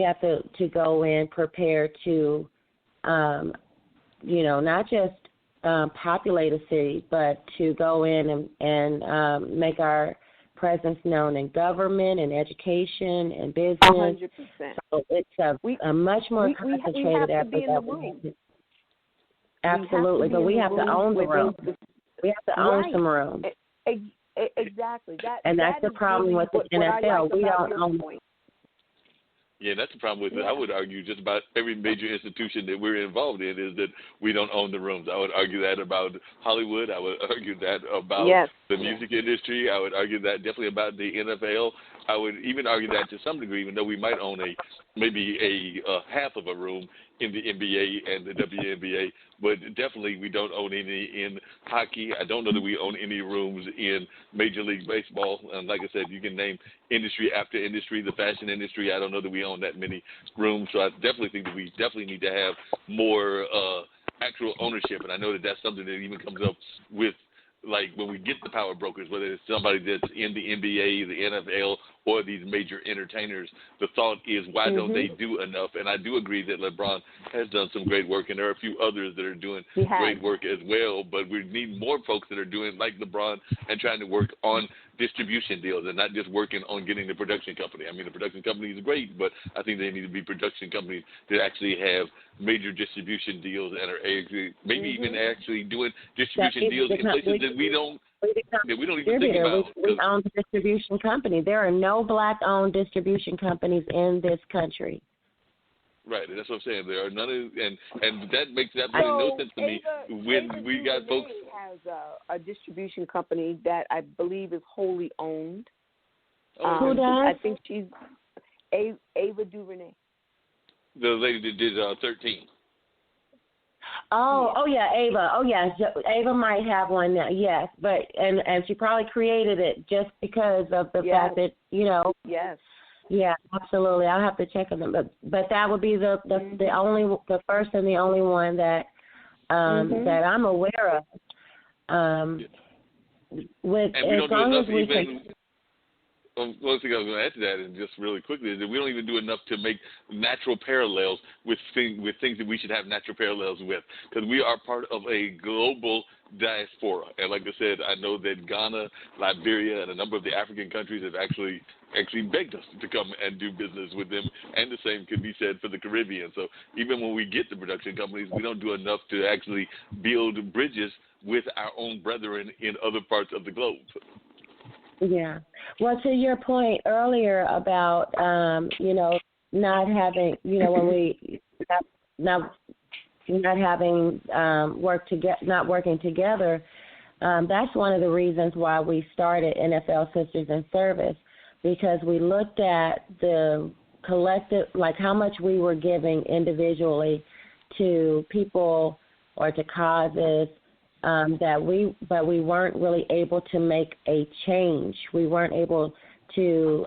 have to go in prepared to, not just populate a city, but to go in and make our presence known in government and education and business. 100%. So it's a much more concentrated effort. Absolutely, but we have to own the room. We have to own some room. Exactly. That's the problem with the NFL. We don't own. Yeah, that's the problem with it. I would argue just about every major institution that we're involved in is that we don't own the rooms. I would argue that about Hollywood. I would argue that about the music industry. I would argue that definitely about the NFL. I would even argue that to some degree, even though we might own maybe a half of a room in the NBA and the WNBA, but definitely we don't own any in hockey. I don't know that we own any rooms in Major League Baseball. And like I said, you can name industry after industry, the fashion industry. I don't know that we own that many rooms. So I definitely think that we definitely need to have more actual ownership. And I know that that's something that even comes up with, like, when we get the power brokers, whether it's somebody that's in the NBA, the NFL, or these major entertainers, the thought is, why don't they do enough? And I do agree that LeBron has done some great work, and there are a few others that are doing great work as well, but we need more folks that are doing like LeBron and trying to work on distribution deals and not just working on getting the production company. I mean, the production company is great, but I think they need to be production companies that actually have major distribution deals and are maybe even actually doing distribution deals in places that we don't even think about. We own the distribution company. There are no black-owned distribution companies in this country. Right, that's what I'm saying. There are none of, and that makes absolutely no sense to me. When we got folks has a distribution company that I believe is wholly owned. Who does? I think she's Ava DuVernay. The lady that did 13. Oh yeah, Ava. Oh yeah, Ava might have one now. Yes, but and she probably created it just because of the fact that Yes. Yeah, absolutely. I'll have to check on them, but that would be the first and the only one that that I'm aware of. With and we don't do enough even. one thing I was going to add to that, and just really quickly, is that we don't even do enough to make natural parallels with things that we should have natural parallels with, because we are part of a global diaspora. And like I said, I know that Ghana, Liberia, and a number of the African countries have actually begged us to come and do business with them, and the same could be said for the Caribbean. So even when we get the production companies, we don't do enough to actually build bridges with our own brethren in other parts of the globe. Yeah. Well, to your point earlier about, not having, when we not having not working together, that's one of the reasons why we started NFL Sisters in Service, because we looked at the collective, like how much we were giving individually to people or to causes, but we weren't really able to make a change. We weren't able to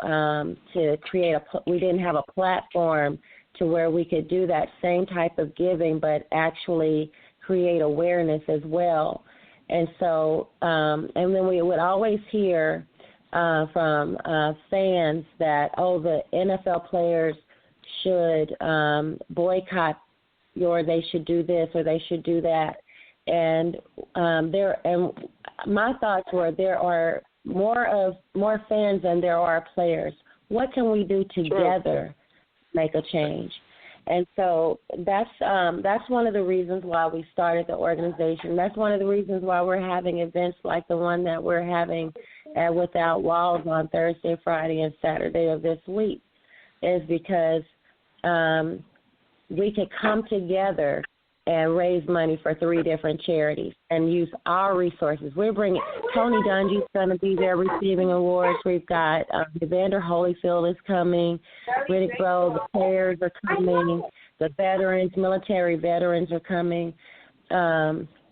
create we didn't have a platform to where we could do that same type of giving, but actually create awareness as well. And so, and then we would always hear from fans that, the NFL players should boycott, or they should do this or they should do that. And my thoughts were, there are more fans than there are players. What can we do together to make a change? And so that's one of the reasons why we started the organization. That's one of the reasons why we're having events like the one that we're having at Without Walls on Thursday, Friday, and Saturday of this week, is because we could come together and raise money for 3 different charities and use our resources. We're bringing Tony Dungy's going to be there receiving awards. We've got Evander Holyfield is coming. Riddick Bowe, the players are coming. The veterans, military veterans are coming.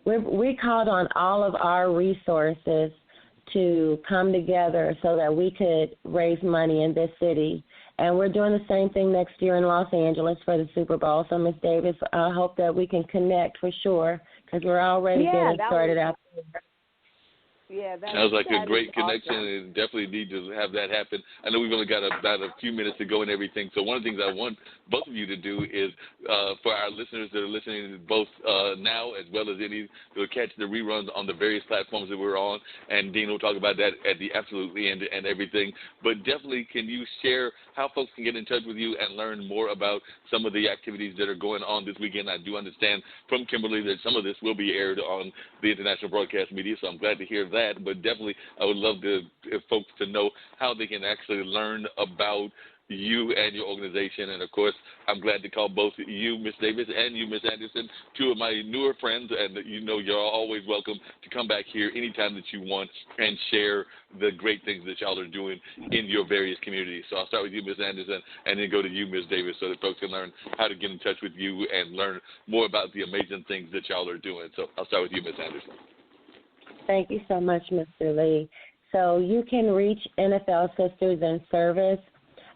We called on all of our resources to come together so that we could raise money in this city. And we're doing the same thing next year in Los Angeles for the Super Bowl. So, Ms. Davis, I hope that we can connect for sure, because we're already getting started out there. Yeah, sounds like a great connection, awesome. and definitely need to have that happen. I know we've only got about a few minutes to go and everything, so one of the things I want both of you to do is, for our listeners that are listening both now as well as any who will catch the reruns on the various platforms that we're on, and Dean will talk about that at the absolutely end and everything, but definitely can you share how folks can get in touch with you and learn more about some of the activities that are going on this weekend? I do understand from Kimberly that some of this will be aired on the international broadcast media, so I'm glad to hear that, but definitely I would love folks to know how they can actually learn about you and your organization. And, of course, I'm glad to call both you, Ms. Davis, and you, Ms. Anderson, 2 of my newer friends, and you're always welcome to come back here anytime that you want and share the great things that y'all are doing in your various communities. So I'll start with you, Ms. Anderson, and then go to you, Ms. Davis, so that folks can learn how to get in touch with you and learn more about the amazing things that y'all are doing. So I'll start with you, Ms. Anderson. Thank you so much, Mr. Lee. So you can reach NFL Sisters in Service,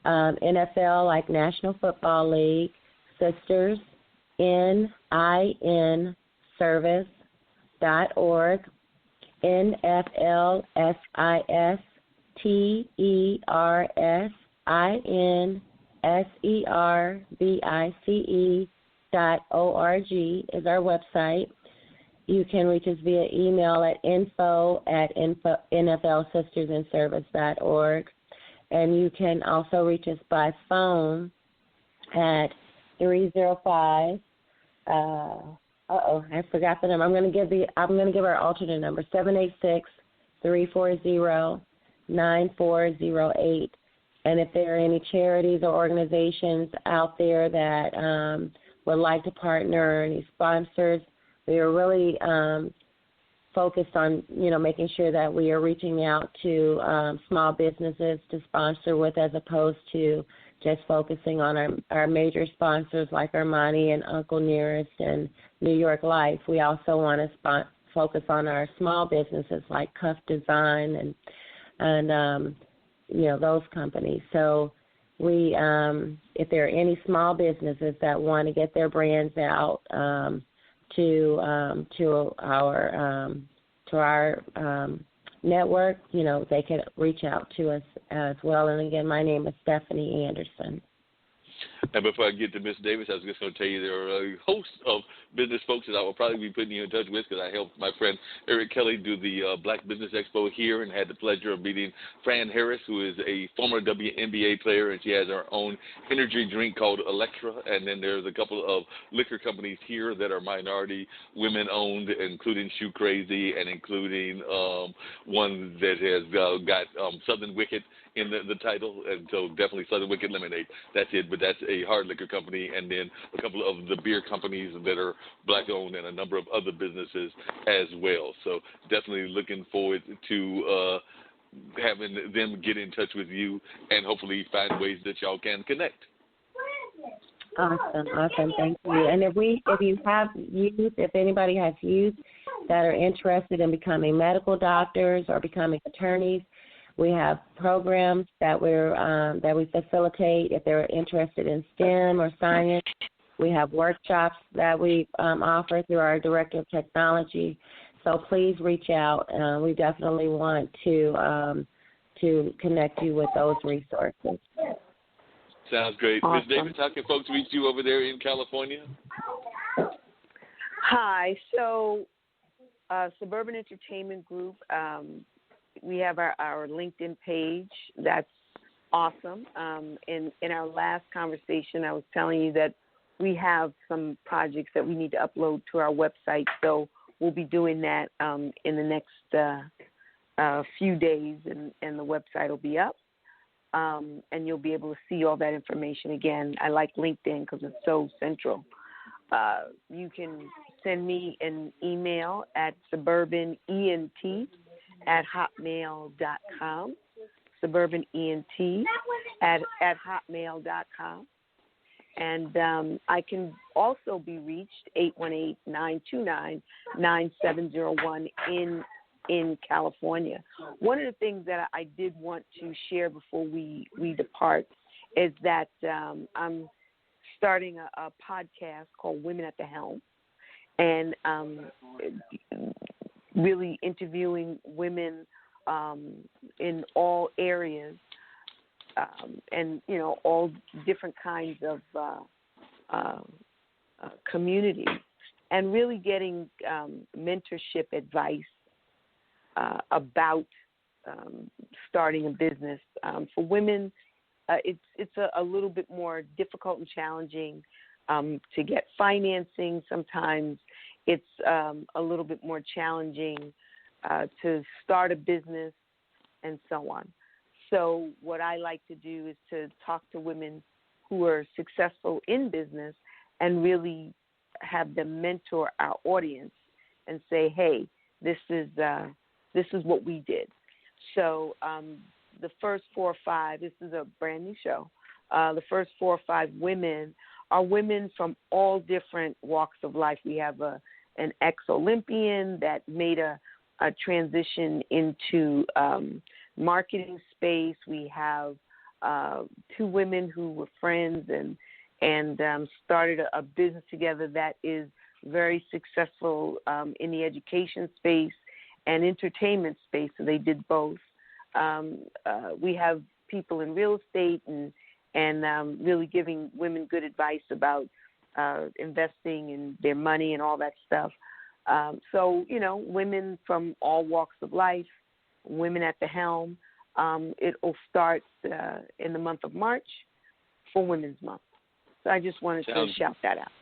NFL like National Football League, Sisters, NIN service.org, NFLSISTERVICE.org is our website. You can reach us via email at info@nflsistersinservice.org. And you can also reach us by phone at 305. I forgot the number. I'm going to give our alternate number, 786-340-9408. And if there are any charities or organizations out there that would like to partner, any sponsors, we are really focused on, making sure that we are reaching out to small businesses to sponsor with, as opposed to just focusing on our major sponsors like Armani and Uncle Nearest and New York Life. We also want to focus on our small businesses like Cuff Design and those companies. So we, if there are any small businesses that want to get their brands out to our network, they can reach out to us as well. And again, my name is Stephanie Anderson. And before I get to Miss Davis, I was just going to tell you there are a host of business folks that I will probably be putting you in touch with, because I helped my friend Eric Kelly do the Black Business Expo here and had the pleasure of meeting Fran Harris, who is a former WNBA player, and she has her own energy drink called Electra. And then there's a couple of liquor companies here that are minority women-owned, including Shoe Crazy and including one that has got Southern Wicked in the title, and so definitely Southern Wicked Lemonade. That's it, but that's a hard liquor company, and then a couple of the beer companies that are black-owned and a number of other businesses as well. So definitely looking forward to having them get in touch with you and hopefully find ways that y'all can connect. Awesome. Thank you. And if anybody has youth that are interested in becoming medical doctors or becoming attorneys, we have programs that we facilitate if they're interested in STEM or science. We have workshops that we offer through our Director of Technology. So please reach out. We definitely want to connect you with those resources. Sounds great. Awesome. Ms. Davis, how can folks reach you over there in California? Hi. So Suburban Entertainment Group, we have our LinkedIn page. That's awesome. In our last conversation, I was telling you that we have some projects that we need to upload to our website. So we'll be doing that in the next few days, and the website will be up. And you'll be able to see all that information again. I like LinkedIn because it's so central. You can send me an email at suburbanent@hotmail.com, suburbanent@hotmail.com. And I can also be reached 818-929-9701 in California. One of the things that I did want to share before we depart is that I'm starting a podcast called Women at the Helm, and really interviewing women in all areas and, all different kinds of communities, and really getting mentorship advice about starting a business. For women, it's a little bit more difficult and challenging to get financing. Sometimes it's a little bit more challenging to start a business and so on. So what I like to do is to talk to women who are successful in business and really have them mentor our audience and say, hey, this is what we did. So the first 4 or 5, this is a brand new show, the first 4 or 5 women are women from all different walks of life. We have an ex-Olympian that made a transition into marketing space. We have 2 women who were friends and started a business together that is very successful in the education space and entertainment space. So they did both. We have people in real estate and really giving women good advice about investing in their money and all that stuff. So, women from all walks of life, Women at the Helm. It will start in the month of March for Women's Month. So I just wanted to shout that out.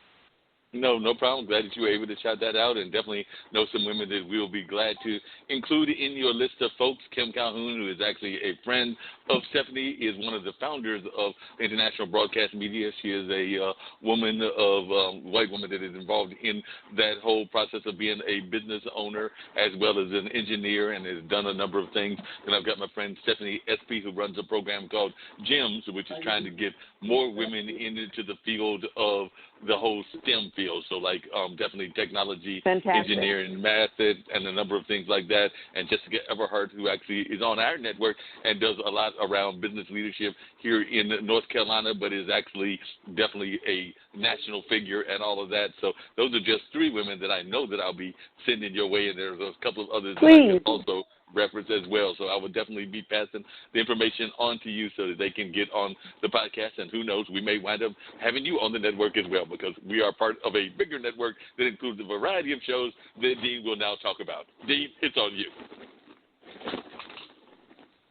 No problem. Glad that you were able to shout that out, and definitely know some women that we'll be glad to include in your list of folks. Kim Calhoun, who is actually a friend of Stephanie, is one of the founders of International Broadcast Media. She is a woman of white woman that is involved in that whole process of being a business owner as well as an engineer, and has done a number of things. Then I've got my friend Stephanie SP, who runs a program called GEMS, which is trying to get more women into the field of the whole STEM field. So like definitely technology, engineering, math, and a number of things like that. And Jessica Everhart, who actually is on our network and does a lot around business leadership here in North Carolina, but is actually definitely a national figure and all of that. So those are just 3 women that I know that I'll be sending your way, and there's a couple of others that I can also reference as well. So I would definitely be passing the information on to you so that they can get on the podcast. And who knows, we may wind up having you on the network as well, because we are part of a bigger network that includes a variety of shows that Dean will now talk about. Dean, it's on you.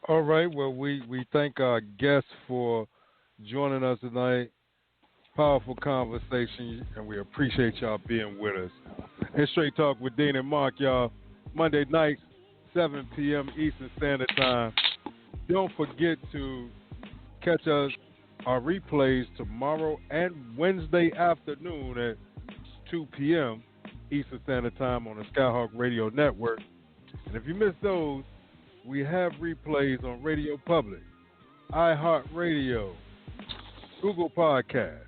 All right. Well, we thank our guests for joining us tonight. Powerful conversation, and we appreciate y'all being with us. And Straight Talk with Dean and Mark, y'all, Monday nights, 7 p.m. Eastern Standard Time. Don't forget to catch us, our replays tomorrow and Wednesday afternoon at 2 p.m. Eastern Standard Time on the Skyhawk Radio Network. And if you missed those, we have replays on Radio Public, iHeartRadio, Google Podcasts,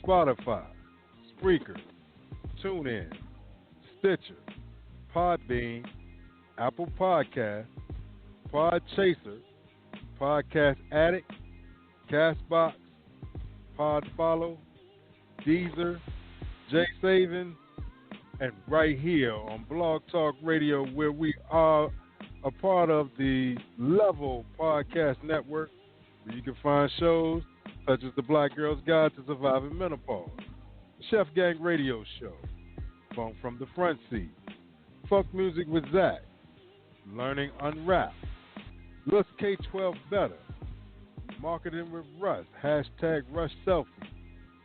Spotify, Spreaker, TuneIn, Stitcher, Podbean, Apple Podcasts, Podchaser, Podcast Addict, Castbox, Podfollow, Deezer, JSavin, and right here on Blog Talk Radio, where we are a part of the Level Podcast Network, where you can find shows such as the Black Girl's Guide to Surviving Menopause, the Chef Gang Radio Show, Phone from the Front Seat, Folk Music with Zach, Learning Unwrapped, Let's K-12 Better, Marketing with Russ, hashtag Rush Selfie,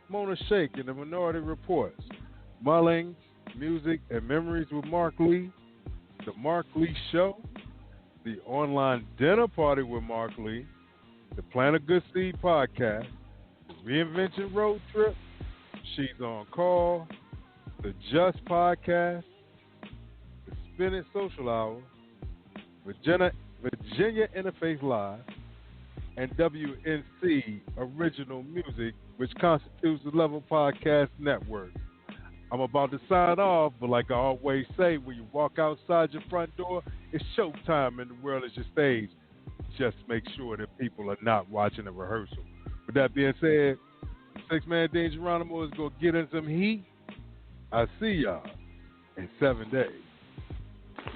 Mona Shake and the Minority Reports, Mullings, Music and Memories with Mark Lee, The Mark Lee Show, The Online Dinner Party with Mark Lee, The Plant a Good Seed Podcast, The Reinvention Road Trip, She's on Call, The Just Podcast, The Spin It Social Hour, Virginia Interfaith Live, and WNC Original Music, which constitutes the Level Podcast Network. I'm about to sign off, but like I always say, when you walk outside your front door, it's showtime and the world is your stage. Just make sure that people are not watching a rehearsal. With that being said, Six-Man Dean Geronimo is going to get in some heat. I'll see y'all in 7 days.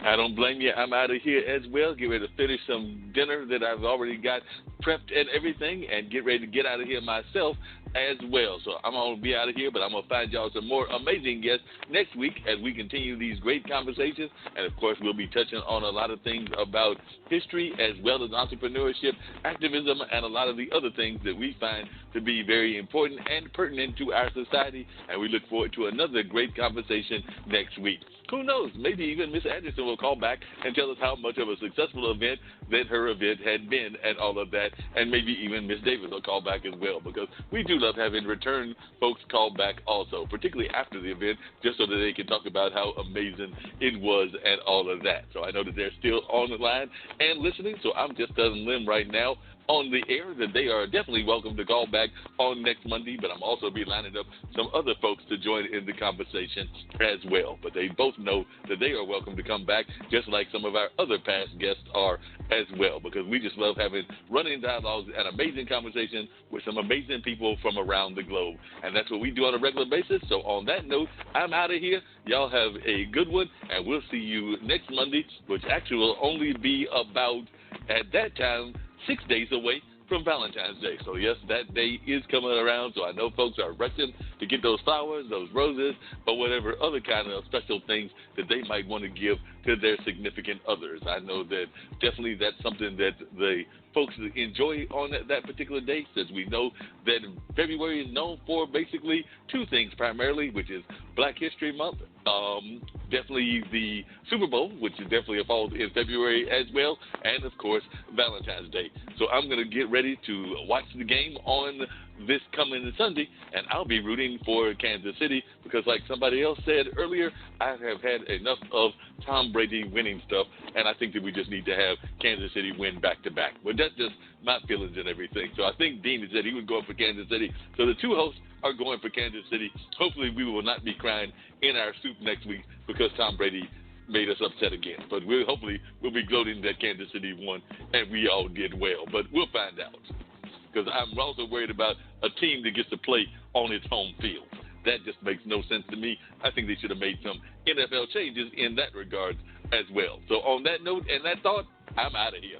I don't blame you. I'm out of here as well. Get ready to finish some dinner that I've already got prepped and everything, and get ready to get out of here myself as well. So I'm going to be out of here, but I'm going to find y'all some more amazing guests next week as we continue these great conversations. And, of course, we'll be touching on a lot of things about history as well as entrepreneurship, activism, and a lot of the other things that we find to be very important and pertinent to our society. And we look forward to another great conversation next week. Who knows? Maybe even Miss Anderson will call back and tell us how much of a successful event that her event had been and all of that. And maybe even Miss Davis will call back as well, because we do love having return folks call back also, particularly after the event, just so that they can talk about how amazing it was and all of that. So I know that they're still on the line and listening, so I'm just telling them right now on the air that they are definitely welcome to call back on next Monday, but I'm also be lining up some other folks to join in the conversation as well. But they both know that they are welcome to come back, just like some of our other past guests are as well, because we just love having running dialogues and amazing conversations with some amazing people from around the globe. And that's what we do on a regular basis. So on that note, I'm out of here. Y'all have a good one, and we'll see you next Monday, which actually will only be about, at that time, 6 days away from Valentine's Day. So, yes, that day is coming around, so I know folks are rushing to get those flowers, those roses, or whatever other kind of special things that they might want to give to their significant others. I know that definitely that's something that the folks enjoy on that particular day, since we know that February is known for basically two things primarily, which is Black History Month, definitely the Super Bowl, which is definitely falls in February as well, and, of course, Valentine's Day. So I'm going to get ready to watch the game on this coming Sunday, and I'll be rooting for Kansas City because, like somebody else said earlier, I have had enough of Tom Brady winning stuff, and I think that we just need to have Kansas City win back-to-back. But that's just my feelings and everything. So I think Dean had said he would go for Kansas City. So the two hosts are going for Kansas City. Hopefully we will not be crying in our soup next week because Tom Brady made us upset again. But hopefully we'll be gloating that Kansas City won and we all did well. But we'll find out, because I'm also worried about a team that gets to play on its home field. That just makes no sense to me. I think they should have made some NFL changes in that regard as well. So on that note and that thought, I'm out of here.